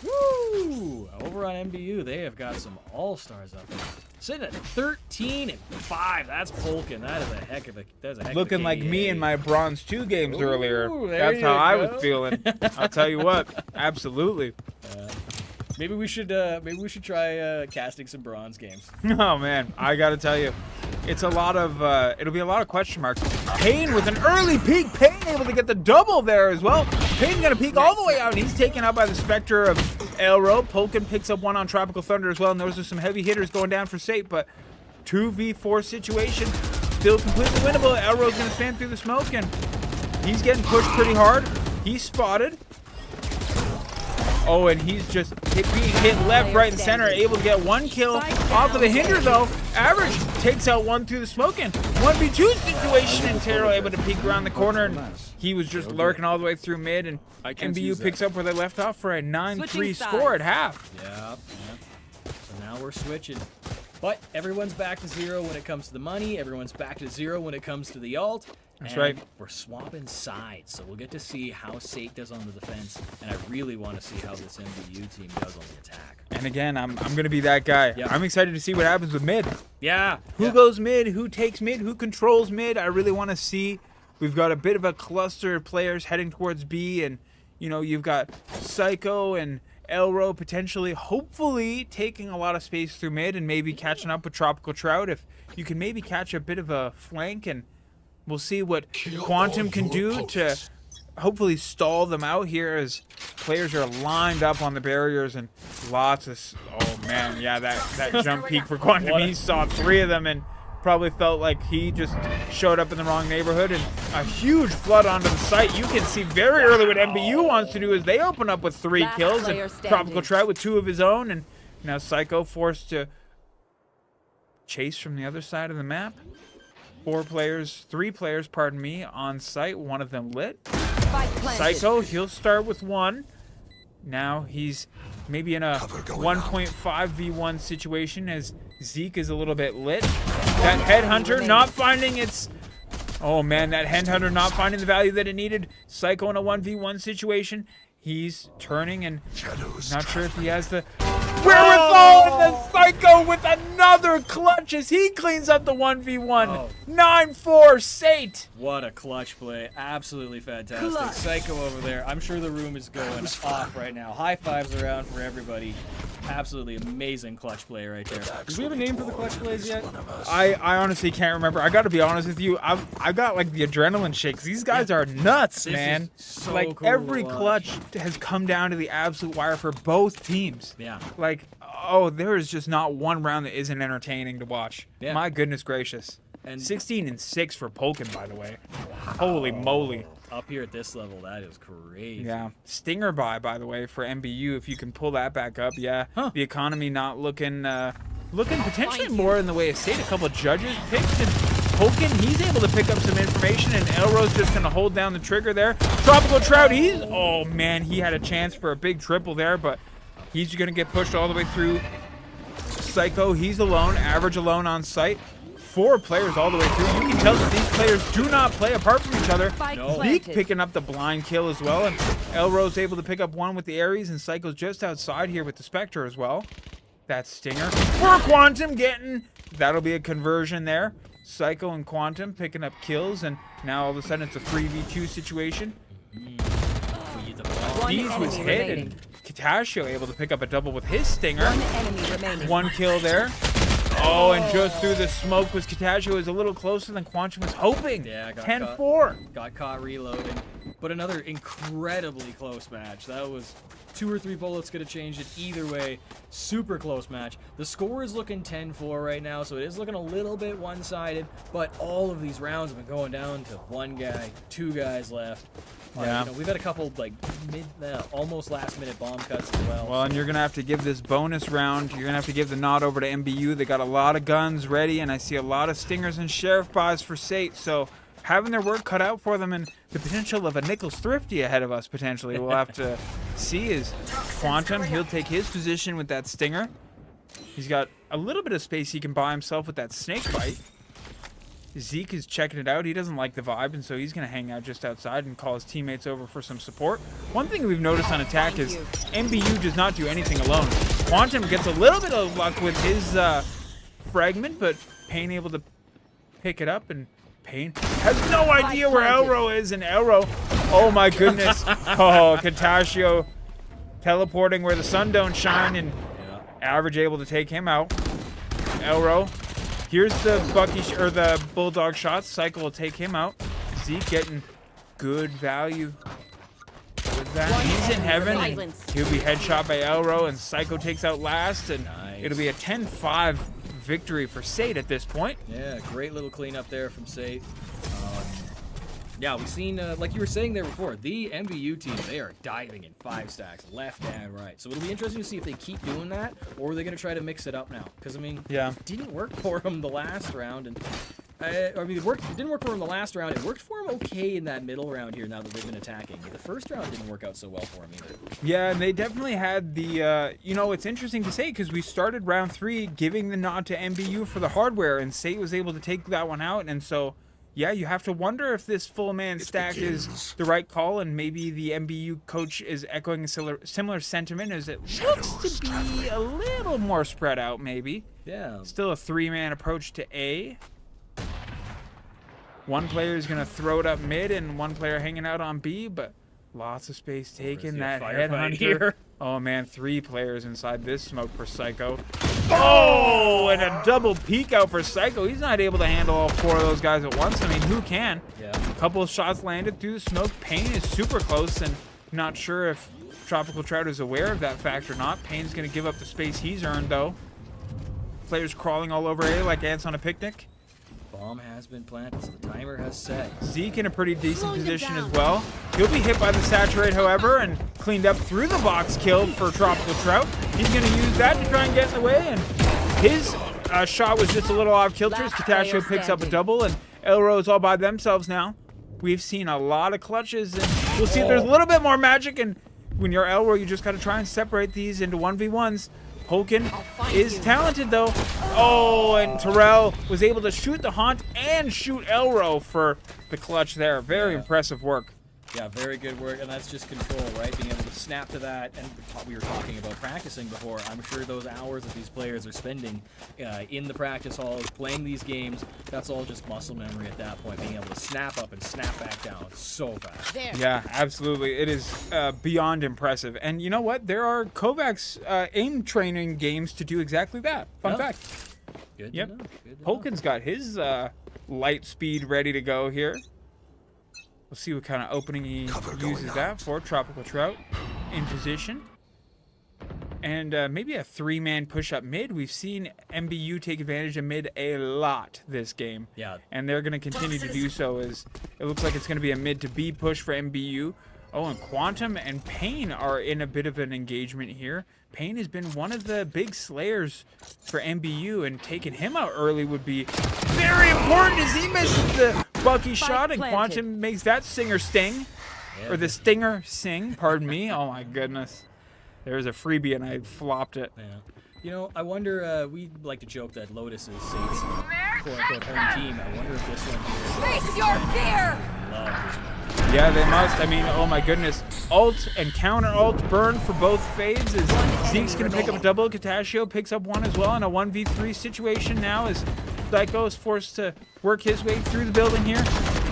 Woo! Over on MBU, they have got some all-stars up there. Sitting at 13-5. That's Polkin. That is a heck of a Looking like me in my Bronze 2 games earlier. there That's you how I go. was feeling. I'll tell you what. Absolutely. Maybe we should try casting some bronze games. Oh, man. I got to tell you. It's a lot of, it'll be a lot of question marks. Payne with an early peek. Payne able to get the double there as well. Payne's going to peek all the way out, and he's taken out by the Spectre of Elro. Polkin picks up one on Tropical Thunder as well, and those are some heavy hitters going down for SAIT, but 2v4 situation, still completely winnable. Elro's going to stand through the smoke, and he's getting pushed pretty hard. He's spotted. Oh, and he's just being hit left, right, and center, able to get one kill off of the hinder, though. Average takes out one through the smoke, and 1v2 situation, and Terrell able to peek around the corner, and he was just lurking all the way through mid, and MBU picks up where they left off for a 9-3 Switching score at sides. half. Yep. So now we're switching. But everyone's back to zero when it comes to the money. Everyone's back to zero when it comes to the ult. That's and right. We're swapping sides, so we'll get to see how SAIT does on the defense, and I really want to see how this MBU team does on the attack. And again, I'm going to be that guy. Yeah. I'm excited to see what happens with mid. Yeah. Who goes mid? Who takes mid? Who controls mid? I really want to see. We've got a bit of a cluster of players heading towards B, and you've got Psycho and Elro potentially, hopefully, taking a lot of space through mid and maybe catching up with Tropical Trout. If you can maybe catch a bit of a flank, and we'll see what Quantum can do to hopefully stall them out here as players are lined up on the barriers, and lots of, oh man, yeah, that jump peak for Quantum. He saw three of them and probably felt like he just showed up in the wrong neighborhood, and a huge flood onto the site. You can see very early what MBU wants to do is they open up with 3 Last kills, player and standing. Tropical Trout with 2 of his own, and now Psycho forced to chase from the other side of the map. 3 players, pardon me, on site, one of them lit. Spike planted. Psycho, he'll start with 1. Now he's maybe in a 1.5v1 situation as Zeke is a little bit lit. That Headhunter not finding its... Oh man, that Headhunter not finding the value that it needed. Psycho in a 1v1 situation. He's turning and not sure if he has the Wherewithal, and then Psycho with another clutch as he cleans up the 1v1. Oh. 9-4 SAIT. What a clutch play. Absolutely fantastic. Clutch. Psycho over there. I'm sure the room is going off right now. High fives around for everybody. Absolutely amazing clutch play right there. Do we have a name for the clutch plays yet? I honestly can't remember. I got to be honest with you. I got like the adrenaline shakes. These guys are nuts, This man. is so Like cool every to watch. clutch has come down to the absolute wire for both teams. Yeah. Like, oh, there is just not one round that isn't entertaining to watch. Yeah. My goodness gracious. And 16-6 for Polkin, by the way. Holy moly. up here at this level, that is crazy. Yeah. Stinger by the way, for MBU, if you can pull that back up. Yeah. Huh. The economy not looking potentially more in the way of SAIT. A couple of judges picked, and Polkin, he's able to pick up some information, and Elro's just going to hold down the trigger there. Tropical Trout, oh man, he had a chance for a big triple there, but he's going to get pushed all the way through. Psycho, he's alone, average alone on site. 4 players all the way through. You can tell that these players do not play apart from each other. No. Zeke picking up the blind kill as well, and Elro's able to pick up one with the Ares, and Psycho's just outside here with the Spectre as well. That's Stinger. For Quantum getting, that'll be a conversion there. Psycho and Quantum picking up kills, and now all of a sudden it's a 3v2 situation. One These was enemy hit, remaining. and Katashio able to pick up a double with his Stinger. One enemy remaining. 1 kill there. Oh, and just through the smoke was Katashio, was a little closer than Quantum was hoping. Yeah, got 10-4. Got caught reloading. But another incredibly close match. That was 2 or 3 bullets could have changed it either way. Super close match. The score is looking 10-4 right now, so it is looking a little bit one-sided, but all of these rounds have been going down to 1 guy, 2 guys left. Yeah. You know, we've had a couple like almost last-minute bomb cuts as well. Well, and you're going to have to give this bonus round, you're going to have to give the nod over to MBU. They got a lot of guns ready, and I see a lot of Stingers and Sheriff buys for SAIT, so having their work cut out for them, and the potential of a Nichols Thrifty ahead of us potentially. We'll have to see is Quantum. He'll take his position with that Stinger. He's got a little bit of space he can buy himself with that snake bite. Zeke is checking it out. He doesn't like the vibe, and so he's going to hang out just outside and call his teammates over for some support. One thing we've noticed on attack is MBU does not do anything alone. Quantum gets a little bit of luck with his fragment, but Payne able to pick it up, and Payne has no idea where Elro is, and Elro, oh my goodness. Oh, Katashio teleporting where the sun don't shine, and Average able to take him out. Elro, here's the or the Bulldog shots. Cycle will take him out. Zeke getting good value with that. He's in heaven, and he'll be headshot by Elro, and Psycho takes out last, and it'll be a 10-5 victory for SAIT at this point. Yeah, great little cleanup there from SAIT. Yeah, we've seen, like you were saying there before, the MBU team, they are diving in 5 stacks, left and right. So it'll be interesting to see if they keep doing that, or are they going to try to mix it up now? Because, I mean, yeah, it didn't work for them the last round. And I mean, it didn't work for them the last round. It worked for them okay in that middle round here now that they've been attacking. The first round didn't work out so well for them either. Yeah, and they definitely had the, you know, it's interesting to say because we started round 3 giving the nod to MBU for the hardware, and SAIT was able to take that one out, and so yeah, you have to wonder if this full man stack is the right call, and maybe the MBU coach is echoing a similar sentiment as it looks to be a little more spread out, maybe. Yeah. Still a 3-man approach to A. One player is going to throw it up mid, and one player hanging out on B, but lots of space taken. That headhunter here. Oh man, 3 players inside this smoke for Psycho. Oh, and a double peek out for Psycho. He's not able to handle all 4 of those guys at once. I mean, who can? Yeah. A couple of shots landed through the smoke. Payne is super close, and not sure if Tropical Trout is aware of that fact or not. Payne's going to give up the space he's earned, though. Players crawling all over A like ants on a picnic. Bomb has been planted, so the timer has set. Zeke in a pretty decent position as well. He'll be hit by the saturate, however, and cleaned up through the box kill for Tropical Trout. He's going to use that to try and get in the way, and his shot was just a little off kilter as Katashio picks up a double, and Elro's all by themselves now. We've seen a lot of clutches, and we'll see if there's a little bit more magic, and when you're Elro, you just got to try and separate these into 1v1s. Polkin is talented, though. Oh, and Terrell was able to shoot the Haunt and shoot Elro for the clutch there. Very impressive work. Yeah, very good work, and that's just control, right? Being able to snap to that, and we were talking about practicing before. I'm sure those hours that these players are spending in the practice halls, playing these games, that's all just muscle memory at that point, being able to snap up and snap back down so fast. There. Yeah, absolutely. It is beyond impressive. And you know what? There are Kovacs aim training games to do exactly that. Fun Yep. fact. Good Yep. to know. Good to know. Polkin's got his light speed ready to go here. We'll see what kind of opening he uses that for. Tropical Trout in position. And maybe a 3-man push-up mid. We've seen MBU take advantage of mid a lot this game. Yeah. And they're going to continue to do so as it looks like it's going to be a mid to B push for MBU. Oh, and Quantum and Payne are in a bit of an engagement here. Payne has been one of the big slayers for MBU, and taking him out early would be very important as he misses the Bucky shot, and planted. Quantum makes that singer sting. Yeah, Or the stinger sing, pardon me. Oh my goodness. There's a freebie and I flopped it. Yeah. You know, I wonder, we like to joke that Lotus is SAIT's quote-unquote home team. I wonder if this one here is Face your fear! love this one. Yeah, they must. I mean, oh my goodness. Ult and counter ult burn for both fades as Zeke's going to pick up a double. Katashio picks up one as well in a 1v3 situation now as Psycho is forced to work his way through the building here.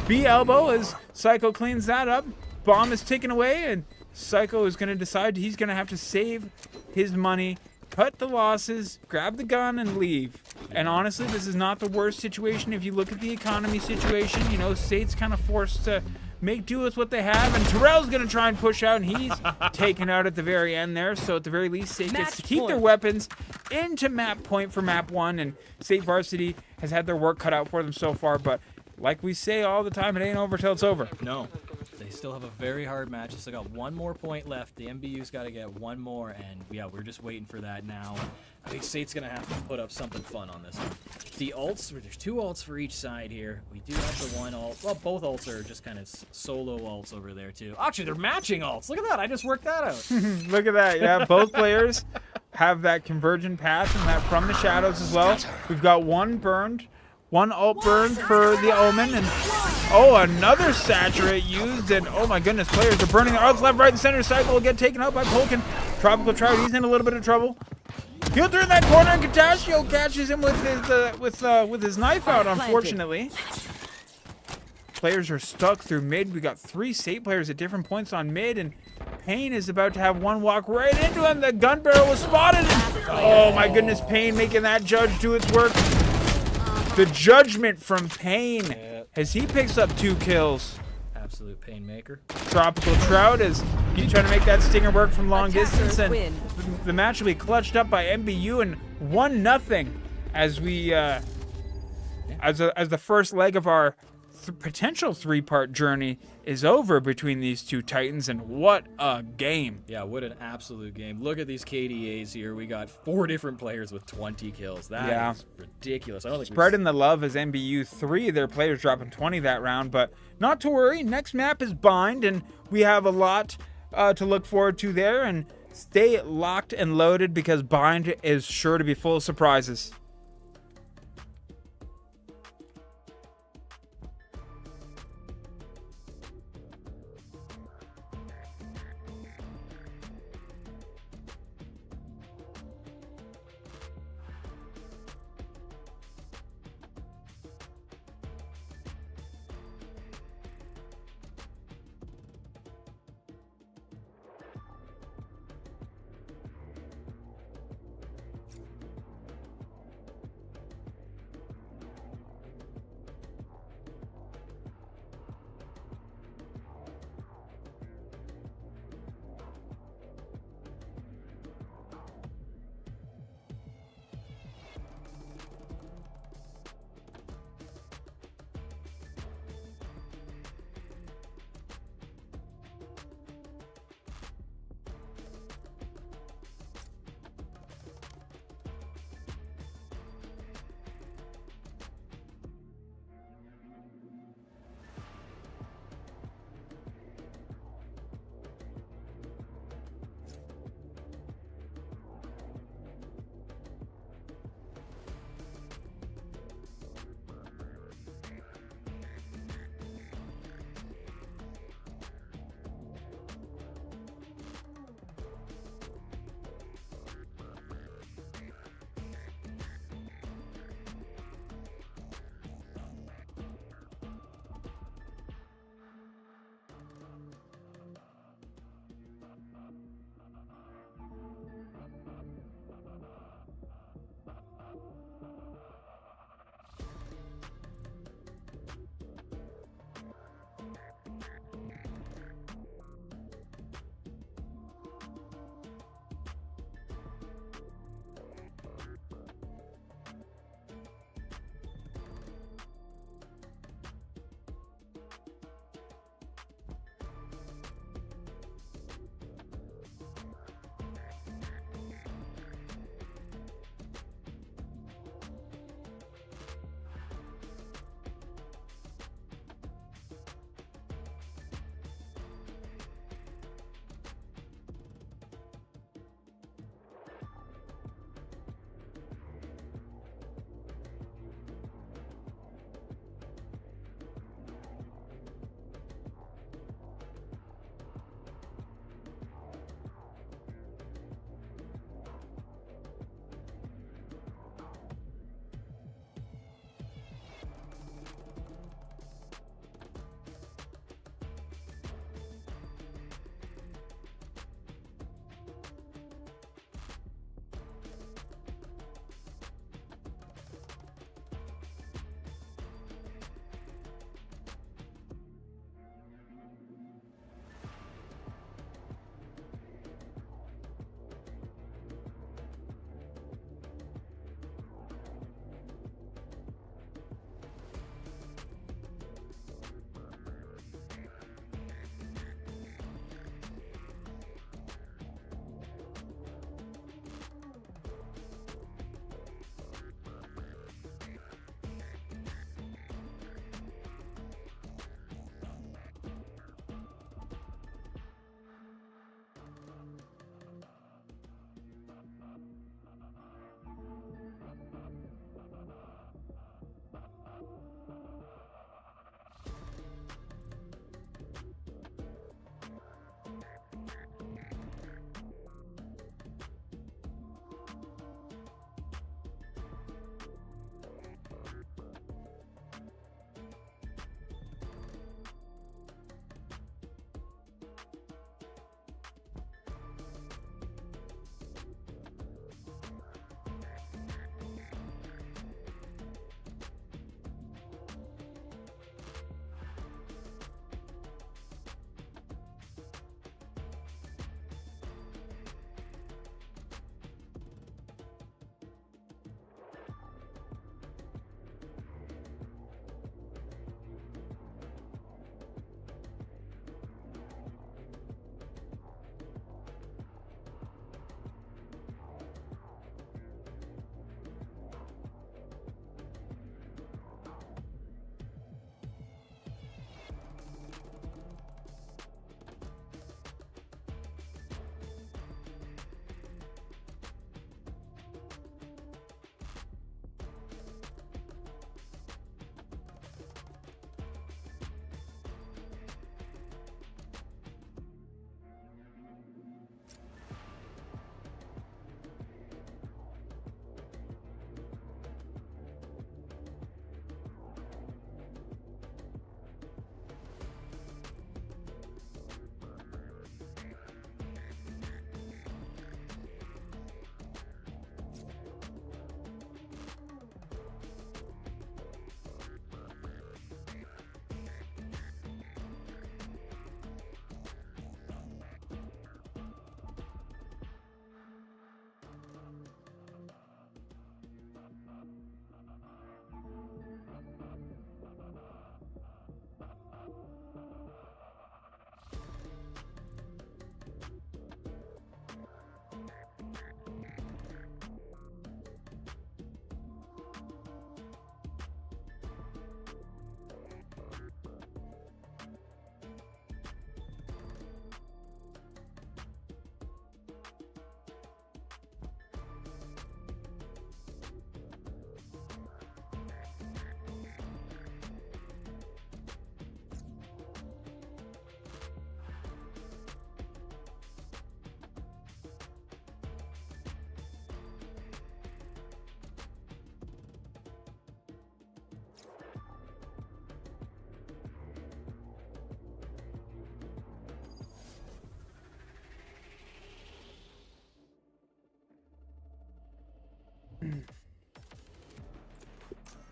B elbow as Psycho cleans that up. Bomb is taken away and Psycho is going to decide he's going to have to save his money, cut the losses, grab the gun, and leave. And honestly, this is not the worst situation if you look at the economy situation. You know, SAIT's kind of forced to make do with what they have, and Terrell's going to try and push out, and he's taken out at the very end there. So at the very least, SAIT gets to keep their weapons into map point for map 1, and SAIT Varsity has had their work cut out for them so far. But like we say all the time, it ain't over till it's over. No. They still have a very hard match. They still got one more point left. The MBU's got to get one more, and yeah, we're just waiting for that now. I think SAIT's going to have to put up something fun on this one. The ults, there's 2 ults for each side here. We do have the one ult. Well, both ults are just kind of solo ults over there, too. Actually, they're matching ults. Look at that. I just worked that out. Look at that. Yeah, both players have that convergent path and that from the shadows as well. We've got one burned. One ult burned for the Omen, and oh, another saturate used, and oh my goodness, players are burning their ults left, right, and center. Cycle will get taken out by Polkin. Tropical Trout, he's in a little bit of trouble. He'll turn that corner, and Katashio catches him with his knife out, unfortunately. Players are stuck through mid. We got 3 SAIT players at different points on mid, and Payne is about to have one walk right into him. The gun barrel was spotted. And, oh my goodness, Payne making that judge do its work. The judgment from Payne as he picks up 2 kills. Absolute pain maker. Tropical Trout as he's trying to make that stinger work from long Attackers distance, and win. the match will be clutched up by MBU and 1-0 as we as the first leg of our potential 3-part journey is over between these 2 Titans, and what a game. Yeah, what an absolute game. Look at these KDAs here. We got 4 different players with 20 kills. That is ridiculous. I don't think Spreading the love as MBU 3 of their players dropping 20 that round, but not to worry. Next map is Bind, and we have a lot to look forward to there, and stay locked and loaded because Bind is sure to be full of surprises.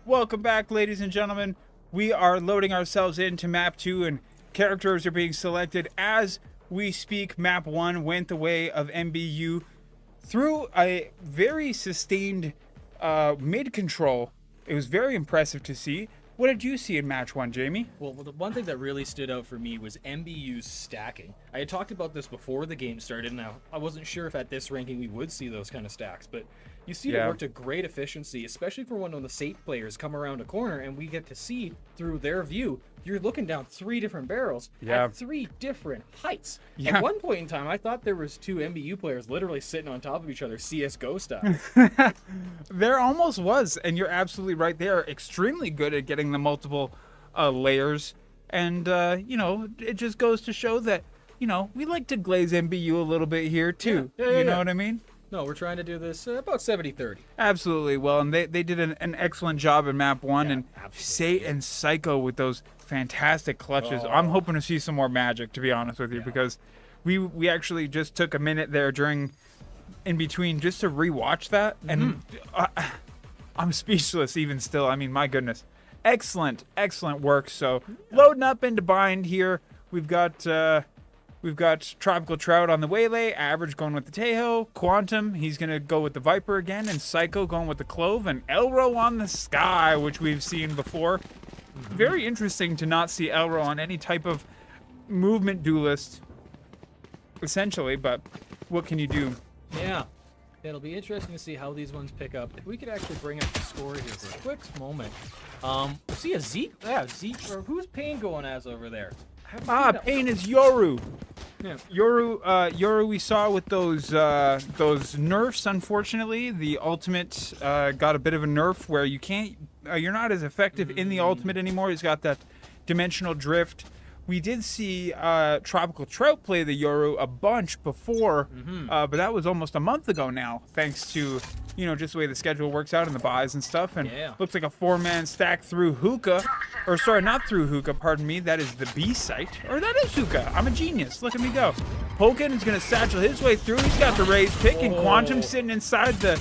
Welcome back, ladies and gentlemen. We are loading ourselves into map 2, and characters are being selected as we speak. Map 1 went the way of MBU through a very sustained mid control. It was very impressive to see. What did you see in match 1, Jamie? Well, the one thing that really stood out for me was MBU's stacking. I had talked about this before the game started. Now, I wasn't sure if at this ranking we would see those kind of stacks, but you see it worked a great efficiency, especially for when the SAIT players come around a corner and we get to see through their view. You're looking down 3 different barrels at 3 different heights. At one point in time, I thought there was 2 MBU players literally sitting on top of each other, CS:GO style. There almost was, and you're absolutely right. They are extremely good at getting the multiple layers, and you know, it just goes to show that, you know, we like to glaze MBU a little bit here too. You know what I mean? No, we're trying to do this about 70-30. Absolutely. Well, and they did an excellent job in map 1, and SAIT and Psycho with those fantastic clutches. I'm hoping to see some more magic, to be honest with you, because we actually just took a minute there in between just to rewatch that, and I'm speechless even still. I mean, my goodness. Excellent work. So loading up into bind here. We've got Tropical Trout on the Waylay, Average going with the Tejo, Quantum, he's going to go with the Viper again, and Psycho going with the Clove, and Elro on the Sky, which we've seen before. Very interesting to not see Elro on any type of movement duelist, essentially, but what can you do? Yeah. It'll be interesting to see how these ones pick up. If we could actually bring up the score here for a quick moment. See a Zeke? Yeah, Zeke. Or who's Pain going as over there? Pain is Yoru. Yeah. Yoru we saw with those nerfs, unfortunately. The ultimate got a bit of a nerf where you can't, you're not as effective in the ultimate anymore. He's got that dimensional drift. We did see Tropical Trout play the Yoru a bunch before, but that was almost a month ago now, thanks to, you know, just the way the schedule works out and the buys and stuff. And looks like a 4-man stack through Hookah. Or sorry, not through Hookah, pardon me. That is the B site. Or that is Hookah. I'm a genius. Look at me go. Pokin is going to satchel his way through. He's got the raise pick, and Quantum sitting inside the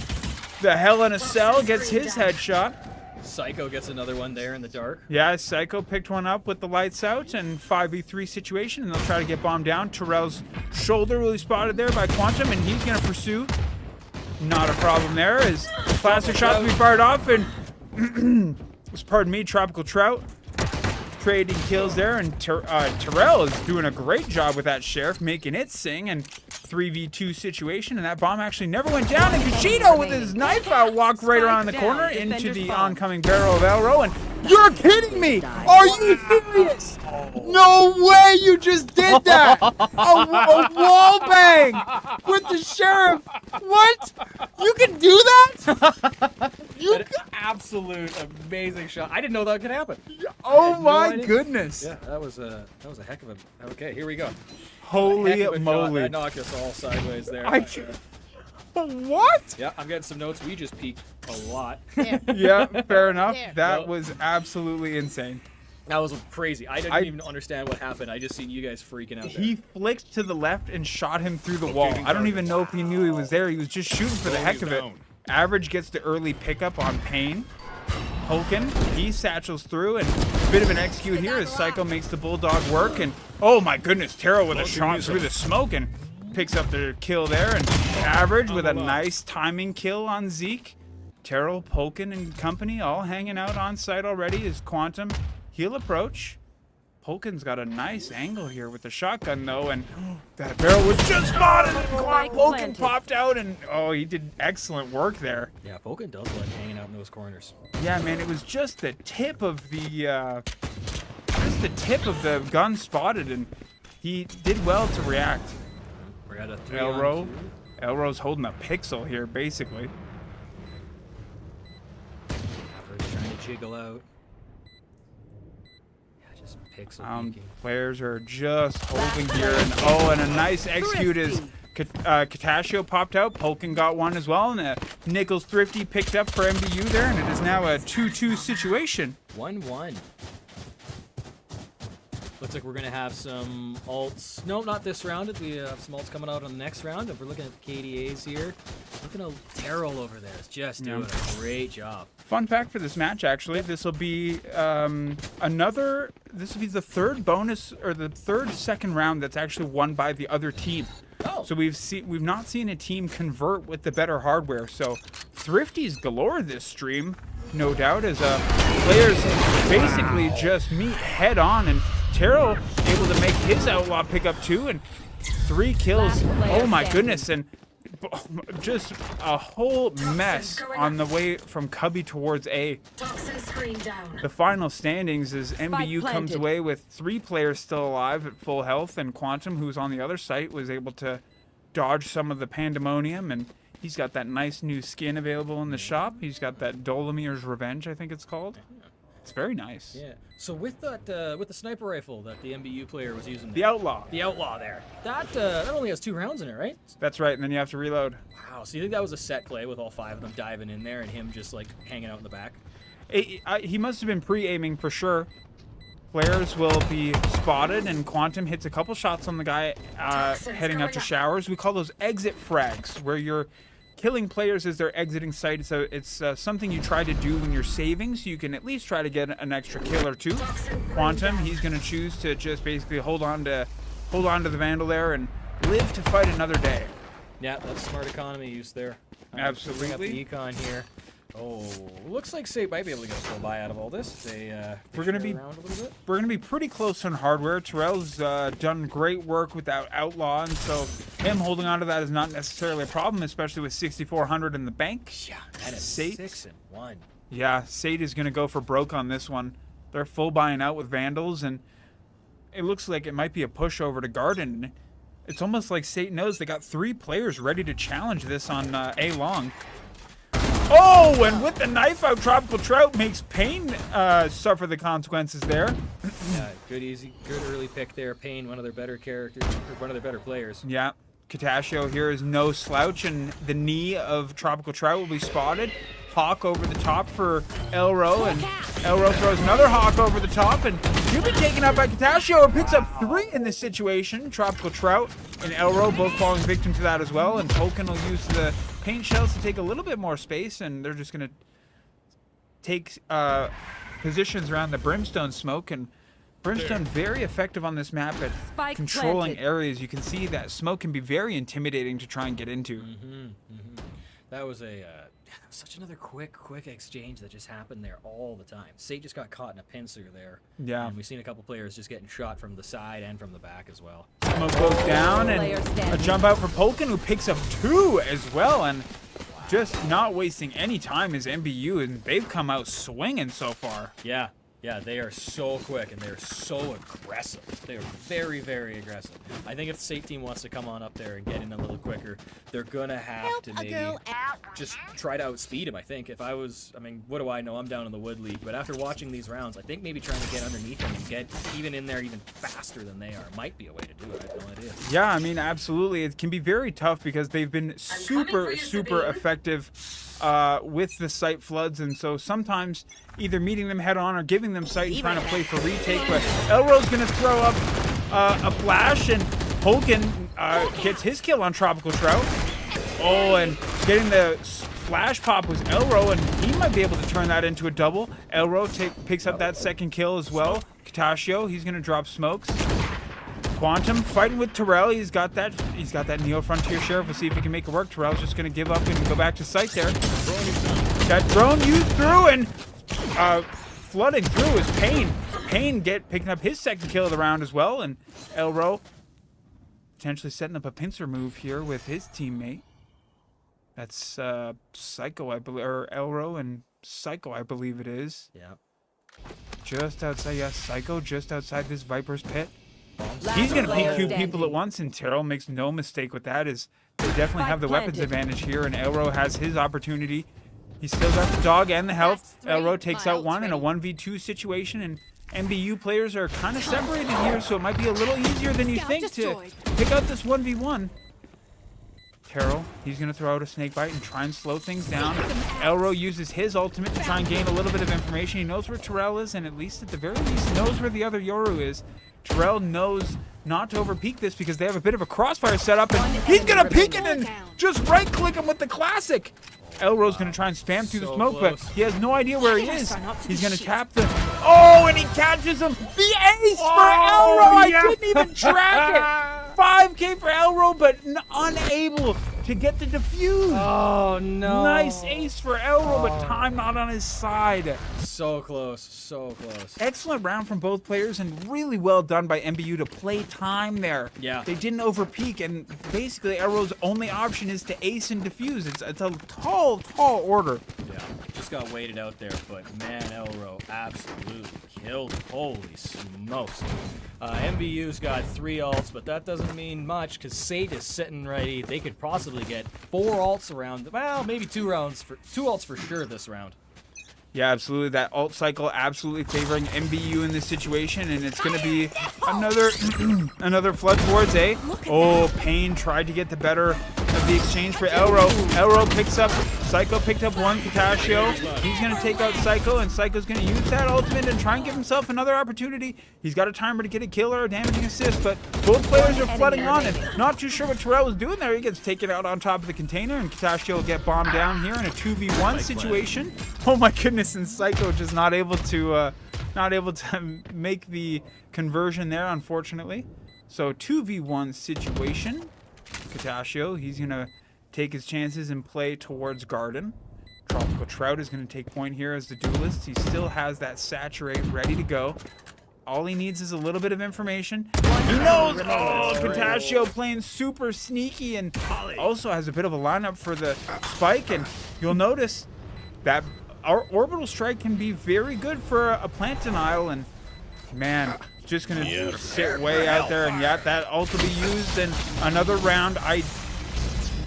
Hell in a Cell gets his headshot. Psycho gets another one there in the dark. Yeah, Psycho picked one up with the lights out and 5v3 situation, and they'll try to get bombed down. Terrell's shoulder will be spotted there by Quantum, and he's going to pursue. Not a problem there, as classic shots will be fired off, and pardon me, Tropical Trout trading kills there, and Terrell is doing a great job with that Sheriff, making it sing, and 3v2 situation, and that bomb actually never went down, and Kushito with his knife out walked right around the corner into the oncoming barrel of Elro, and you're kidding me! Are you serious? No way you just did that! A wall bang with the Sheriff! What? You can do that? An absolute amazing shot. I didn't know that could happen. Oh my goodness! Yeah, that was a heck of a. Okay, here we go. Holy moly! That knocked us all sideways there. What? Yeah, I'm getting some notes. We just peaked a lot. Yeah, fair enough. That was absolutely insane. That was crazy. I didn't even understand what happened. I just seen you guys freaking out there. He flicked to the left and shot him through the wall. I don't even know if he knew he was there. He was just shooting for the heck of it. Average gets the early pickup on Pain. Hoken, he satchels through, and a bit of an execute here as Psycho makes the Bulldog work, and oh my goodness, Taro with a shot through the smoke and picks up the kill there, and Average with a nice timing kill on Zeke. Taro, Pokin, and company all hanging out on site already as Quantum. He'll approach. Polkin's got a nice angle here with the shotgun, though, and that barrel was just spotted, and Polkin popped out, and oh, he did excellent work there. Yeah, Polkin does like hanging out in those corners. Yeah, man, it was just the tip of the gun spotted, and he did well to react. We're at a 3-on-2. Elro's holding a pixel here, basically. Average trying to jiggle out. Pixel players are just holding here, and a nice execute is Katashio popped out. Polkin got one as well, and Nichols Thrifty picked up for MBU there, and it is now a 2-2 situation. 1-1. Looks like we're going to have some ults. No, not this round. We have some ults coming out on the next round. If we're looking at the KDAs here, looking at Terrell over there is just doing a great job. Fun fact for this match, actually, this will be the third bonus or the third second round that's actually won by the other team. Oh. So we've not seen a team convert with the better hardware. So thrifties galore this stream, no doubt, as players basically just meet head on, and Terrell able to make his outlaw pickup too, and 3 kills. Oh my goodness, and just a whole mess on the way from Cubby towards A. The final standings is MBU comes away with 3 players still alive at full health, and Quantum, who's on the other site, was able to dodge some of the pandemonium, and he's got that nice new skin available in the shop. He's got that Dolomir's Revenge, I think it's called. It's very nice. Yeah. So with that, with the sniper rifle that the MBU player was using, The Outlaw. the outlaw there, that only has 2 rounds in it, right? That's right, and then you have to reload. Wow. So you think that was a set play with all 5 of them diving in there and him just like hanging out in the back? He must have been pre-aiming for sure. Players will be spotted, and Quantum hits a couple shots on the guy heading out to showers. We call those exit frags, where you're killing players as they're exiting site. So it's something you try to do when you're saving, so you can at least try to get an extra kill or 2. Quantum, he's going to choose to just basically hold on to the Vandal there and live to fight another day. Yeah, that's smart economy use there. Absolutely. Bring up the econ here. Oh, looks like SAIT might be able to get a full buy out of all this. They We're gonna be around a little bit. We're gonna be pretty close on hardware. Terrell's done great work with that Outlaw, and so him holding on to that is not necessarily a problem, especially with 6,400 in the bank. Yeah, and it's SAIT. 6-1. Yeah, SAIT is gonna go for broke on this one. They're full buying out with Vandals, and it looks like it might be a push over to Garden. It's almost like SAIT knows they got 3 players ready to challenge this on A long. Oh, and with the knife out, Tropical Trout makes Pain suffer the consequences there. Yeah, good early pick there. Pain, one of their better characters, or one of their better players. Yeah, Katashio here is no slouch, and the knee of Tropical Trout will be spotted. Hawk over the top for Elro, and Elro throws another Hawk over the top, and Juby taken out by Katashio, picks up 3 in this situation. Tropical Trout and Elro both falling victim to that as well, and Token will use the paint shells to take a little bit more space, and they're just going to take positions around the Brimstone smoke, and Brimstone very effective on this map at Spike controlling planted. areas. You can see that smoke can be very intimidating to try and get into. That was such another quick exchange that just happened there all the time. SAIT just got caught in a pincer there. Yeah. And we've seen a couple players just getting shot from the side and from the back as well. Smoke goes down, and Player a standing. jump out for Polkin, who picks up 2 as well, and just not wasting any time is MBU, and they've come out swinging so far. Yeah, they are so quick and they're so aggressive. They are very, very aggressive. I think if the SAIT team wants to come on up there and get in a little quicker, they're gonna have to maybe just try to outspeed him. I think if I mean, what do I know? I'm down in the Wood League, but after watching these rounds, I think maybe trying to get underneath them and get even in there even faster than they are might be a way to do it. I have no idea. Yeah, I mean, absolutely. It can be very tough because they've been super effective with the site floods, and so sometimes either meeting them head on or giving them sight and trying to play for retake. But Elro's going to throw up a flash, and Hogan gets his kill on Tropical Trout. Oh, and getting the flash pop was Elro, and he might be able to turn that into a double. Elro picks up that second kill as well. Katashio, he's going to drop smokes. Quantum fighting with Terrell. He's got that Neo Frontier Sheriff. We'll see if he can make it work. Terrell's just going to give up and go back to site there. That drone used through, and flooding through is Pain. Pain picking up his second kill of the round as well, and Elro potentially setting up a pincer move here with his teammate. That's Psycho, I believe, or Elro and Psycho, I believe it is. Yeah. Just outside, yes, Psycho, just outside this Viper's pit. Last He's going to player PQ people at standing. once, and Terrell makes no mistake with that. Is they definitely have the weapons planted. advantage here, and Elro has his opportunity. He's still got the dog and the health. That's Elro three. takes My out ult's one in a ready. 1v2 situation, and MBU players are kind of separated here, so it might be a little easier than you Scout think destroyed. to pick out this 1v1. Carroll, he's going to throw out a snake bite and try and slow things down. Elro uses his ultimate to try and gain a little bit of information. He knows where Terrell is, and at least at the very least knows where the other Yoru is. Terrell knows not to overpeak this because they have a bit of a crossfire set up, and he's going to peek it and just right-click him with the classic. Elro's going to try and spam through the smoke, but he has no idea where he is. He's going to tap the... Oh, and he catches him. The ace for Elro. I didn't even track it. 5K for Elro, but unable to get the defuse. Oh, no. Nice ace for Elro, but time not on his side. So close, so close. Excellent round from both players, and really well done by MBU to play time there. Yeah. They didn't overpeak, and basically Elro's only option is to ace and defuse. It's a tall order. Yeah, just got waited out there, but man, Elro absolutely killed him. Holy smokes. MBU's got 3 ults, but that doesn't mean much because SAIT is sitting ready. They could possibly get 4 ults around. Well, maybe 2 ults for sure this round. Yeah, absolutely. That ult cycle absolutely favoring MBU in this situation, and it's going to be another another flood towards A. Oh, Payne tried to get the better of the exchange for Elro. Elro picks up, Psycho picked up one, Katashio. He's going to take out Psycho, and Psycho's going to use that ultimate and try and give himself another opportunity. He's got a timer to get a kill or a damaging assist, but both players are flooding on, and not too sure what Terrell was doing there. He gets taken out on top of the container, and Katashio will get bombed down here in a 2v1 situation. Oh my goodness, and Psycho just not able to make the conversion there, unfortunately. So 2v1 situation. Katashio, he's gonna take his chances and play towards Garden. Tropical Trout is gonna take point here as the duelist. He still has that saturate ready to go. All he needs is a little bit of information. He knows. Oh, Katashio playing super sneaky and also has a bit of a lineup for the spike, and you'll notice that our orbital strike can be very good for a plant denial, and man, just gonna sit way out there, and yet that ult will be used in another round. I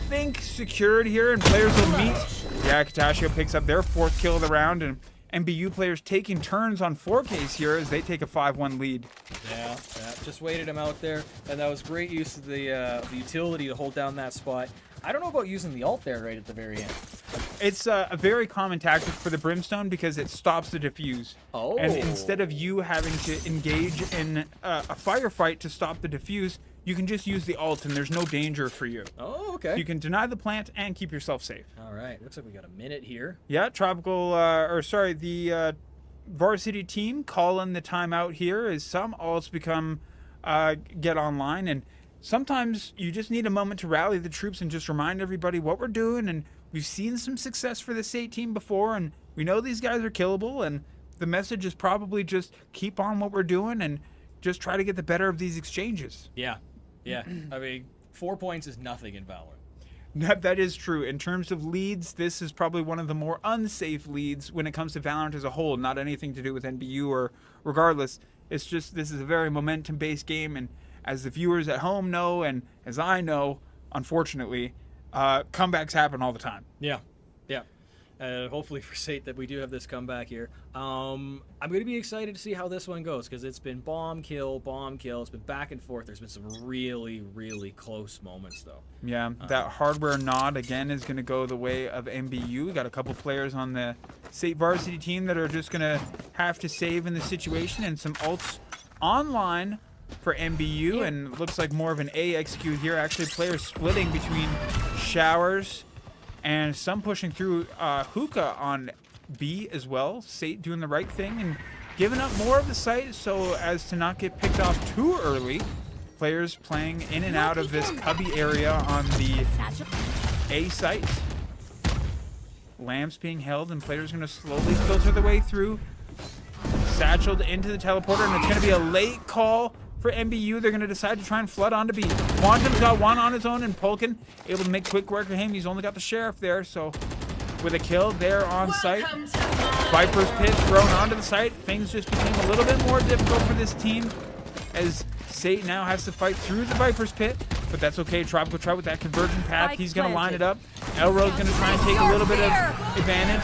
think secured here, and players will meet. Yeah, Katashio picks up their 4th kill of the round, and MBU players taking turns on 4Ks here as they take a 5-1 lead. Yeah, just waited him out there, and that was great use of the utility to hold down that spot. I don't know about using the ult there right at the very end. It's a very common tactic for the Brimstone because it stops the defuse. Oh. And instead of you having to engage in a firefight to stop the defuse, you can just use the ult and there's no danger for you. Oh, okay. So you can deny the plant and keep yourself safe. All right, looks like we got a minute here. Yeah, the Varsity team calling the timeout here as some ults become get online, and sometimes you just need a moment to rally the troops and just remind everybody what we're doing. And we've seen some success for the SAIT team before, and we know these guys are killable, and the message is probably just keep on what we're doing and just try to get the better of these exchanges. Yeah. I mean, 4 points is nothing in Valorant. That is true. In terms of leads, this is probably one of the more unsafe leads when it comes to Valorant as a whole. Not anything to do with NBU or regardless. It's just this is a very momentum-based game, and as the viewers at home know, and as I know, unfortunately, comebacks happen all the time. Yeah. Hopefully for SAIT that we do have this comeback here. I'm going to be excited to see how this one goes because it's been bomb, kill. It's been back and forth. There's been some really, really close moments, though. Yeah, that hardware nod, again, is going to go the way of MBU. We got a couple players on the SAIT Varsity team that are just going to have to save in the situation, and some ults online for MBU, and looks like more of an A execute here. Actually, players splitting between Showers and some pushing through Hookah on B as well. SAIT doing the right thing and giving up more of the site so as to not get picked off too early. Players playing in and out of this cubby area on the A site. Lamps being held, and players going to slowly filter their way through. Satcheled into the teleporter, and it's going to be a late call for MBU. They're going to decide to try and flood onto B. Quantum's got one on his own, and Polkin able to make quick work of him. He's only got the Sheriff there, so with a kill there on site. Viper's Pit thrown onto the site. Things just became a little bit more difficult for this team as SAIT now has to fight through the Viper's Pit, but that's okay. Tropical Trout with that conversion path. He's going to line it up. Elro's going to try and take a little bit of advantage.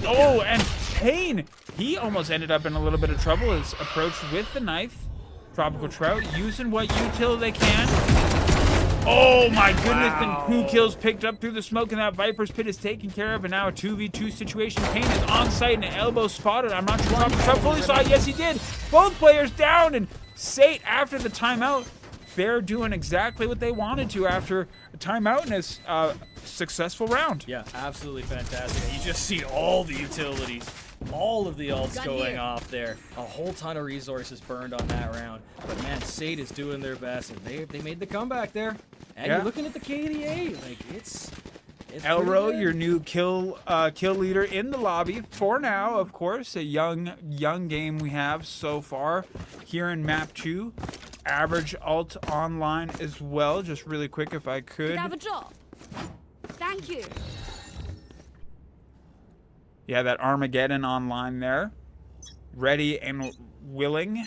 Oh, and Payne, he almost ended up in a little bit of trouble. Is approached with the knife. Tropical Trout using what util they can. Oh my goodness, then 2 kills picked up through the smoke, and that Viper's Pit is taken care of, and now a 2v2 situation. Payne is on site and an elbow spotted. I'm not sure if Trump fully saw it. Yes, he did. Both players down, and SAIT, after the timeout, they're doing exactly what they wanted to after a timeout in this successful round. Yeah, absolutely fantastic. You just see all the utilities, all of the ults going off there. A whole ton of resources burned on that round. But man, SAIT is doing their best, and they made the comeback there. And you're looking at the KDA, like it's Elro, your new kill leader in the lobby for now, of course. A young game we have so far here in map 2. Average alt online as well. Just really quick, if I could. Have a job. Thank you. Yeah, that Armageddon online there. Ready and willing.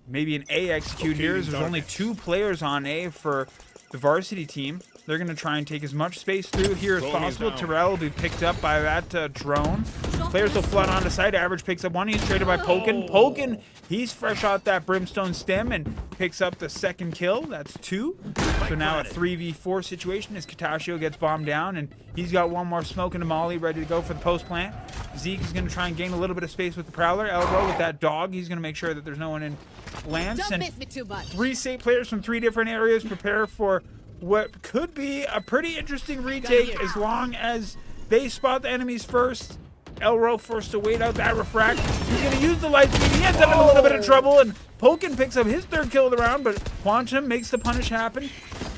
Maybe an A execute here. There's only 2 players on A for the varsity team. They're going to try and take as much space through here as possible. Terrell will be picked up by that drone. Players will flood onto site. Average picks up 1. He's traded by Pokin. Pokin, he's fresh off that Brimstone stem and picks up the 2nd kill. That's 2. So now a 3v4 situation as Katashio gets bombed down, and he's got 1 more smoke into Molly ready to go for the post plant. Zeke is going to try and gain a little bit of space with the Prowler. Elro with that dog. He's going to make sure that there's no one in Lance. Don't And miss me too much. 3 SAIT players from 3 different areas prepare for what could be a pretty interesting retake as long as they spot the enemies first. Elro forced to wait out that refract. He's going to use the light speed. He ends up in a little bit of trouble, and Pokin picks up his 3rd kill of the round, but Quantum makes the punish happen.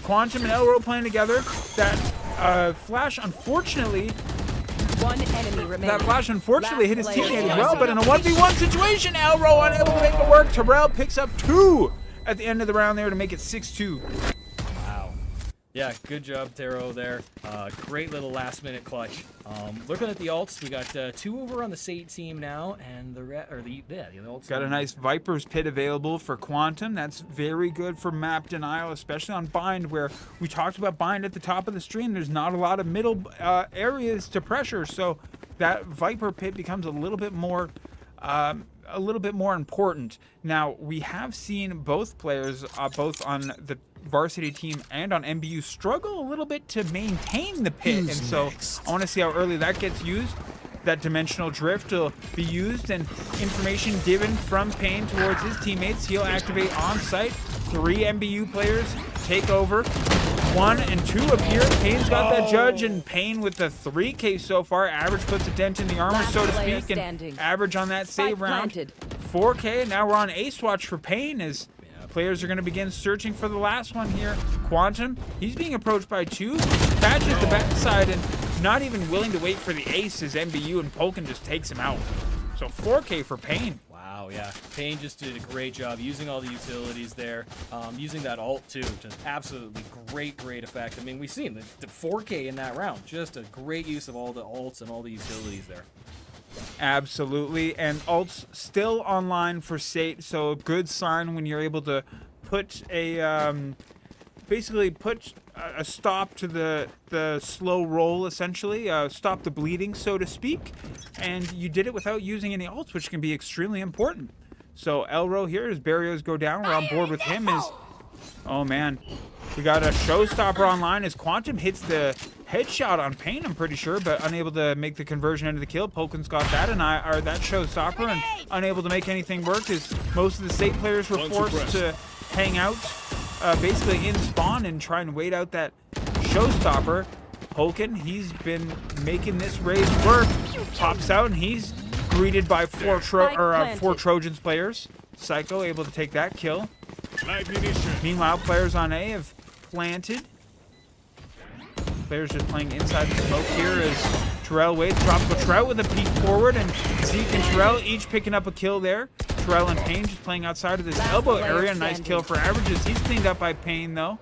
Quantum and Elro playing together. That flash, unfortunately, 1 enemy remaining. That flash unfortunately hit his teammate as well, but in a 1v1 situation, Elro unable to make it work. Terrell picks up 2 at the end of the round there to make it 6-2. Wow. Yeah, good job, Taro there. Great little last-minute clutch. Looking at the alts, we got 2 over on the SAIT team now, and the alts. Got a nice Viper's Pit available for Quantum. That's very good for map denial, especially on Bind, where we talked about Bind at the top of the stream. There's not a lot of middle areas to pressure, so that Viper Pit becomes a little bit more important. Now, we have seen both players, both on the varsity team and on MBU, struggle a little bit to maintain the pit, and so I want to see how early that gets used. That dimensional drift will be used, and information given from Payne towards his teammates. He'll activate on site. 3 MBU players take over. 1 and 2 appear. Payne's got that judge, and Payne with the 3K so far. Average puts a dent in the armor, so to speak, and Average on that save round. 4K. Now we're on ace watch for Payne as players are going to begin searching for the last one here. Quantum, he's being approached by 2. Catches the backside and not even willing to wait for the ace as MBU and Polkin just takes him out. So 4K for Payne. Wow, yeah. Payne just did a great job using all the utilities there, using that ult too. Just absolutely great effect. I mean, we've seen the 4K in that round. Just a great use of all the ults and all the utilities there. Absolutely, and ults still online for SAIT, so a good sign when you're able to put a basically put a stop to the slow roll, essentially stop the bleeding, so to speak, and you did it without using any ults, which can be extremely important. So Elro here, as barriers go down, we're on board with him. Oh man, we got a showstopper online as Quantum hits the headshot on Payne, I'm pretty sure, but unable to make the conversion into the kill. Polkin's got that, and that showstopper, and unable to make anything work as most of the SAIT players were forced to hang out, basically in spawn and try and wait out that showstopper. Polkin, he's been making this raise work. Pops out, and he's greeted by 4 Trojans players. Psycho able to take that kill. Meanwhile, players on A have planted. Players just playing inside the smoke here as Terrell waits. Tropical Trout with a peek forward, and Zeke and Terrell each picking up a kill there. Terrell and Payne just playing outside of this elbow area. Nice kill for Averages. He's cleaned up by Payne, though.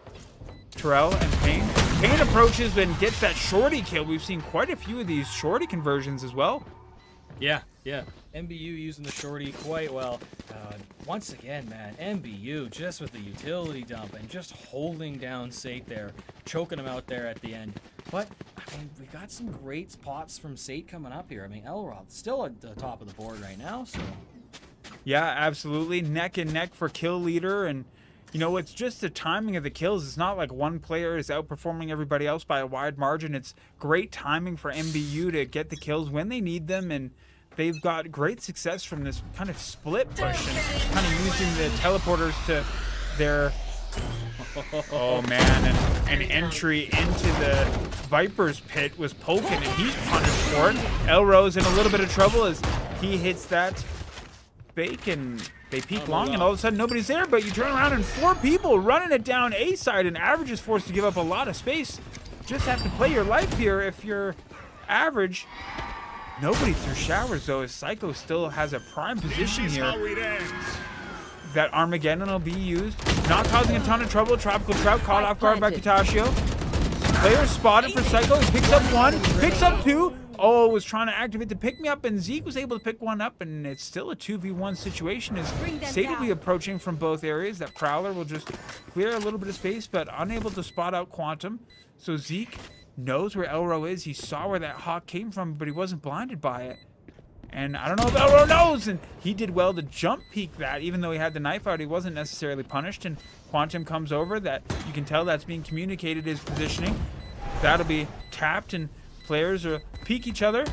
Terrell and Payne. Payne approaches and gets that shorty kill. We've seen quite a few of these shorty conversions as well. Yeah. MBU using the shorty quite well. Once again, man, MBU just with the utility dump and just holding down SAIT there, choking them out there at the end. But, I mean, we got some great spots from SAIT coming up here. I mean, Elrod still at the top of the board right now, so... Yeah, absolutely. Neck and neck for kill leader, and you know, it's just the timing of the kills. It's not like one player is outperforming everybody else by a wide margin. It's great timing for MBU to get the kills when they need them, and they've got great success from this kind of split push and kind of using the teleporters to their... Oh man, and an entry into the Viper's pit was Pokin, and he's punished for it. Elro's in a little bit of trouble as he hits that fake, and they peek long, and all of a sudden nobody's there, but you turn around and 4 people running it down A side, and Average is forced to give up a lot of space. Just have to play your life here if you're Average. Nobody threw showers though, as Psycho still has a prime position here. That Armageddon will be used. Not causing a ton of trouble. Tropical Trout caught off guard by Katashio. Player spotted for Psycho. He picks up 1, picks up 2. Oh, was trying to activate the pick me up, and Zeke was able to pick 1 up, and it's still a 2v1 situation as SAIT will be approaching from both areas. That Prowler will just clear a little bit of space, but unable to spot out Quantum. So Zeke knows where Elro is. He saw where that hawk came from, but he wasn't blinded by it. And I don't know if Elro knows, and he did well to jump peek that. Even though he had the knife out, he wasn't necessarily punished, and Quantum comes over. That you can tell that's being communicated his positioning. That'll be tapped, and players are peek each other.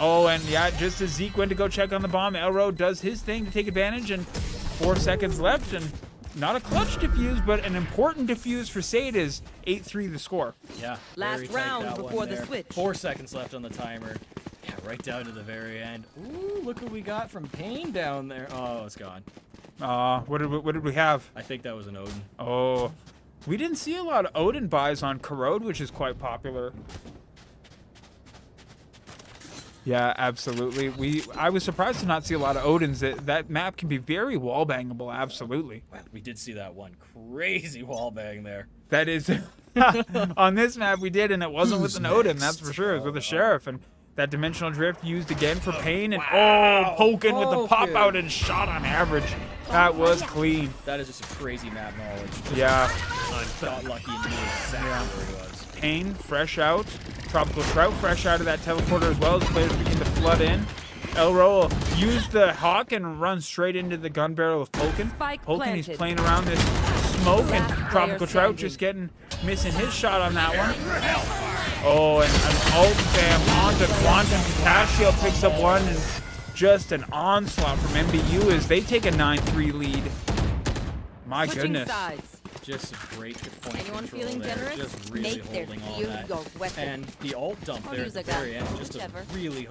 Oh, and yeah, just as Zeke went to go check on the bomb, Elro does his thing to take advantage, and 4 seconds left, and not a clutch defuse, but an important defuse for SAIT is 8-3 the score. Yeah. Last round before the switch. 4 seconds left on the timer. Yeah, right down to the very end. Ooh, look what we got from Pain down there. Oh, it's gone. What did we have? I think that was an Odin. Oh, we didn't see a lot of Odin buys on Corrode, which is quite popular. Yeah, absolutely. I was surprised to not see a lot of Odins. That map can be very wall bangable, absolutely. Well, we did see that one crazy wall bang there. That is on this map we did, and it wasn't with an Odin, that's for sure. It was with a Sheriff, and that dimensional drift used again for Pain, and Pokin with the pop out and shot on Average. That was clean. That is just a crazy map knowledge. Yeah. Got lucky and knew exactly where he was. Pain fresh out. Tropical Trout fresh out of that teleporter as well as players begin to flood in. Elro will use the Hawk and run straight into the gun barrel of Pokin. Pokin, he's playing around this smoke, and Tropical Trout just missing his shot on that one. Oh, and an ult spam onto Quantum. Katashio picks up 1, and just an onslaught from MBU as they take a 9-3 lead. My goodness. Just a great point. Anyone control feeling there. generous? Just really Make their holding all fear that. your weapon. And the ult dump there at the very end, just to really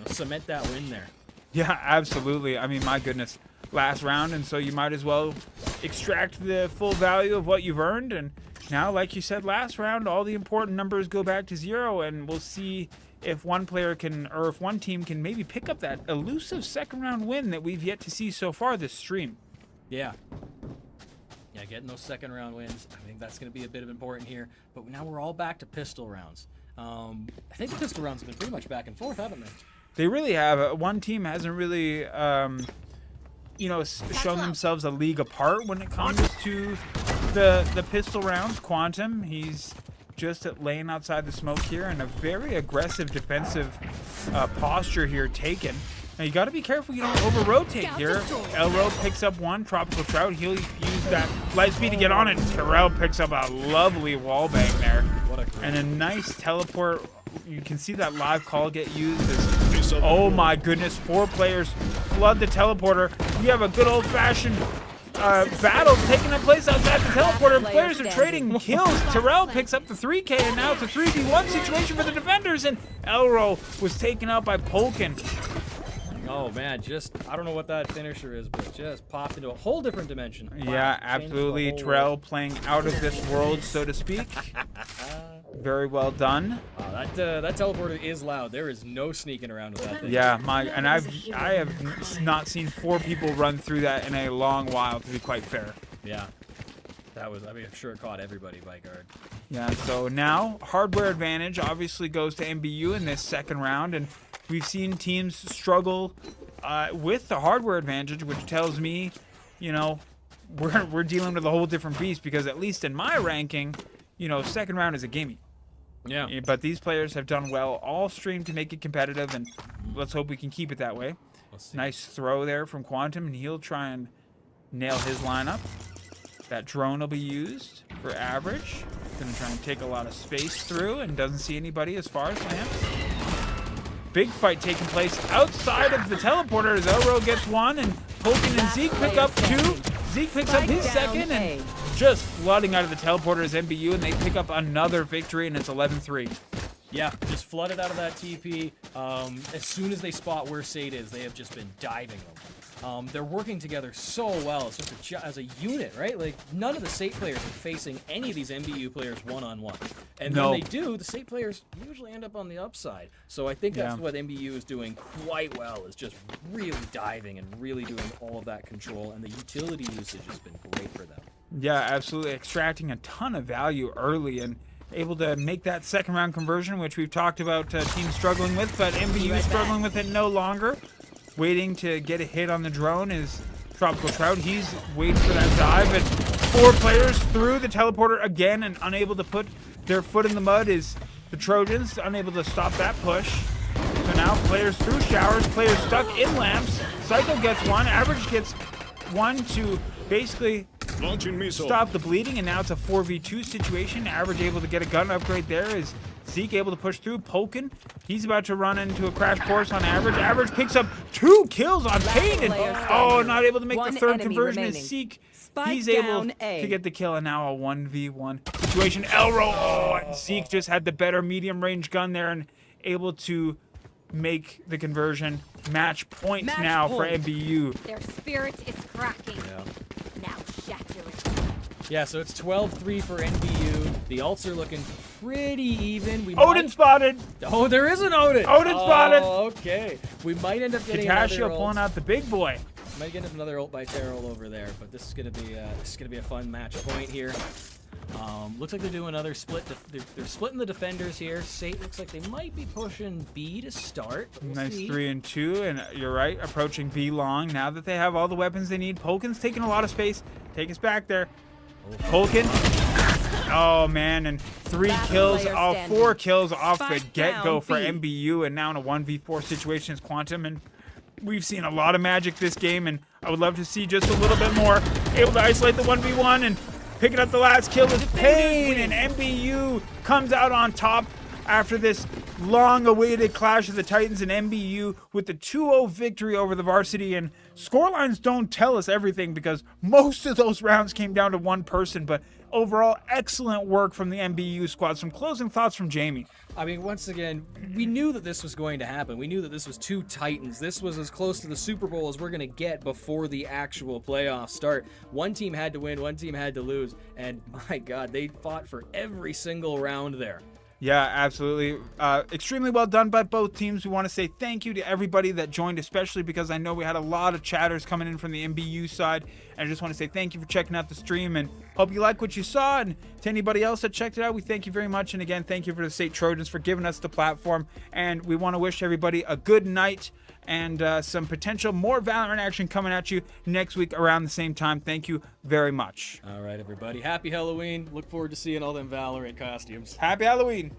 cement that win there. Yeah, absolutely. I mean, my goodness. Last round, and so you might as well extract the full value of what you've earned. And now, like you said last round, all the important numbers go back to 0, and we'll see if one player can, or if one team can maybe pick up that elusive second round win that we've yet to see so far this stream. Yeah. Yeah, getting those second round wins, I think that's going to be a bit of important here. But now we're all back to pistol rounds. I think the pistol rounds have been pretty much back and forth, haven't they? They really have. One team hasn't really, shown themselves a league apart when it comes to the pistol rounds. Quantum, he's just laying outside the smoke here, and a very aggressive defensive posture here taken. Now you got to be careful you don't over-rotate here. Elro picks up 1, Tropical Trout. He'll use that light speed to get on it. Terrell picks up a lovely wall bang there. And a nice teleport. You can see that live call get used. Oh my goodness, 4 players flood the teleporter. You have a good old-fashioned battle taking place outside the teleporter. Players are trading kills. Terrell picks up the 3K, and now it's a 3v1 situation for the defenders, and Elro was taken out by Polkin. Oh man, I don't know what that finisher is, but just popped into a whole different dimension. Wow, yeah, absolutely. Terrell playing out of this world, so to speak. Very well done. Wow, that teleporter is loud. There is no sneaking around with that thing. Yeah, I have not seen 4 people run through that in a long while, to be quite fair. Yeah. I'm sure it caught everybody by guard. Yeah, so now hardware advantage obviously goes to MBU in this second round, and we've seen teams struggle with the hardware advantage, which tells me, we're dealing with a whole different beast, because at least in my ranking, second round is a gimme. Yeah. But these players have done well all stream to make it competitive, and let's hope we can keep it that way. We'll see. Nice throw there from Quantum, and he'll try and nail his lineup. That drone will be used for average. Gonna try and take a lot of space through and doesn't see anybody as far as lamps. Big fight taking place outside of the teleporter as Elro gets one and Pokin and Zeke pick up two. Zeke picks up his second and just flooding out of the teleporter is MBU, and they pick up another victory, and it's 11-3. Yeah, just flooded out of that TP. As soon as they spot where SAIT is, they have just been diving them. They're working together so well as a unit, right? Like, none of the SAIT players are facing any of these MBU players one-on-one. And when they do, the SAIT players usually end up on the upside. So I think that's what MBU is doing quite well, is just really diving and really doing all of that control. And the utility usage has been great for them. Yeah, absolutely. Extracting a ton of value early and able to make that second round conversion, which we've talked about teams struggling with, but MBU is struggling with it no longer. Waiting to get a hit on the drone is Tropical Trout. He's waiting for that dive, and 4 players through the teleporter again and unable to put their foot in the mud is the Trojans, unable to stop that push. So now players through showers, players stuck in lamps. Psycho gets one, Average gets one to basically stop the bleeding, and now it's a 4v2 situation. Average able to get a gun upgrade there. Is Zeke able to push through? Pokin, he's about to run into a crash course on Average. Average picks up 2 kills on Payne, and not able to make the third conversion is Zeke. He's able to get the kill, and now a 1v1 situation. Elro, and Zeke just had the better medium range gun there and able to make the conversion. Match point now for MBU. Their spirit is cracking. Now shatter it. Yeah, so it's 12-3 for MBU. The ults are looking pretty even. Odin spotted. Oh, there is an Odin. Odin spotted. Okay. We might end up getting another Katashio pulling out the big boy. Might get another ult by Terrell over there, but this is gonna be a fun match point here. Looks like they're doing another split. They're splitting the defenders here. SAIT looks like they might be pushing B to start. We'll Nice see. 3 and 2, and you're right, approaching B long now that they have all the weapons they need. Polkin's taking a lot of space. Take us back there. Polkin. Oh man, and 3 kills, all 4 kills off the get-go for MBU, and now in a 1v4 situation is Quantum, and we've seen a lot of magic this game, and I would love to see just a little bit more. Able to isolate the 1v1 and picking up the last kill is Payne, and MBU comes out on top after this long-awaited clash of the Titans and MBU with the 2-0 victory over the Varsity. And scorelines don't tell us everything because most of those rounds came down to one person, but overall, excellent work from the MBU squad. Some closing thoughts from Jamie. I mean, once again, we knew that this was going to happen. We knew that this was 2 Titans. This was as close to the Super Bowl as we're going to get before the actual playoffs start. One team had to win, one team had to lose, and my God, they fought for every single round there. Yeah, absolutely. Extremely well done by both teams. We want to say thank you to everybody that joined, especially because I know we had a lot of chatters coming in from the MBU side. And I just want to say thank you for checking out the stream and hope you like what you saw. And to anybody else that checked it out, we thank you very much. And again, thank you for the SAIT Trojans for giving us the platform. And we want to wish everybody a good night and some potential more Valorant action coming at you next week around the same time. Thank you very much. All right, everybody. Happy Halloween. Look forward to seeing all them Valorant costumes. Happy Halloween.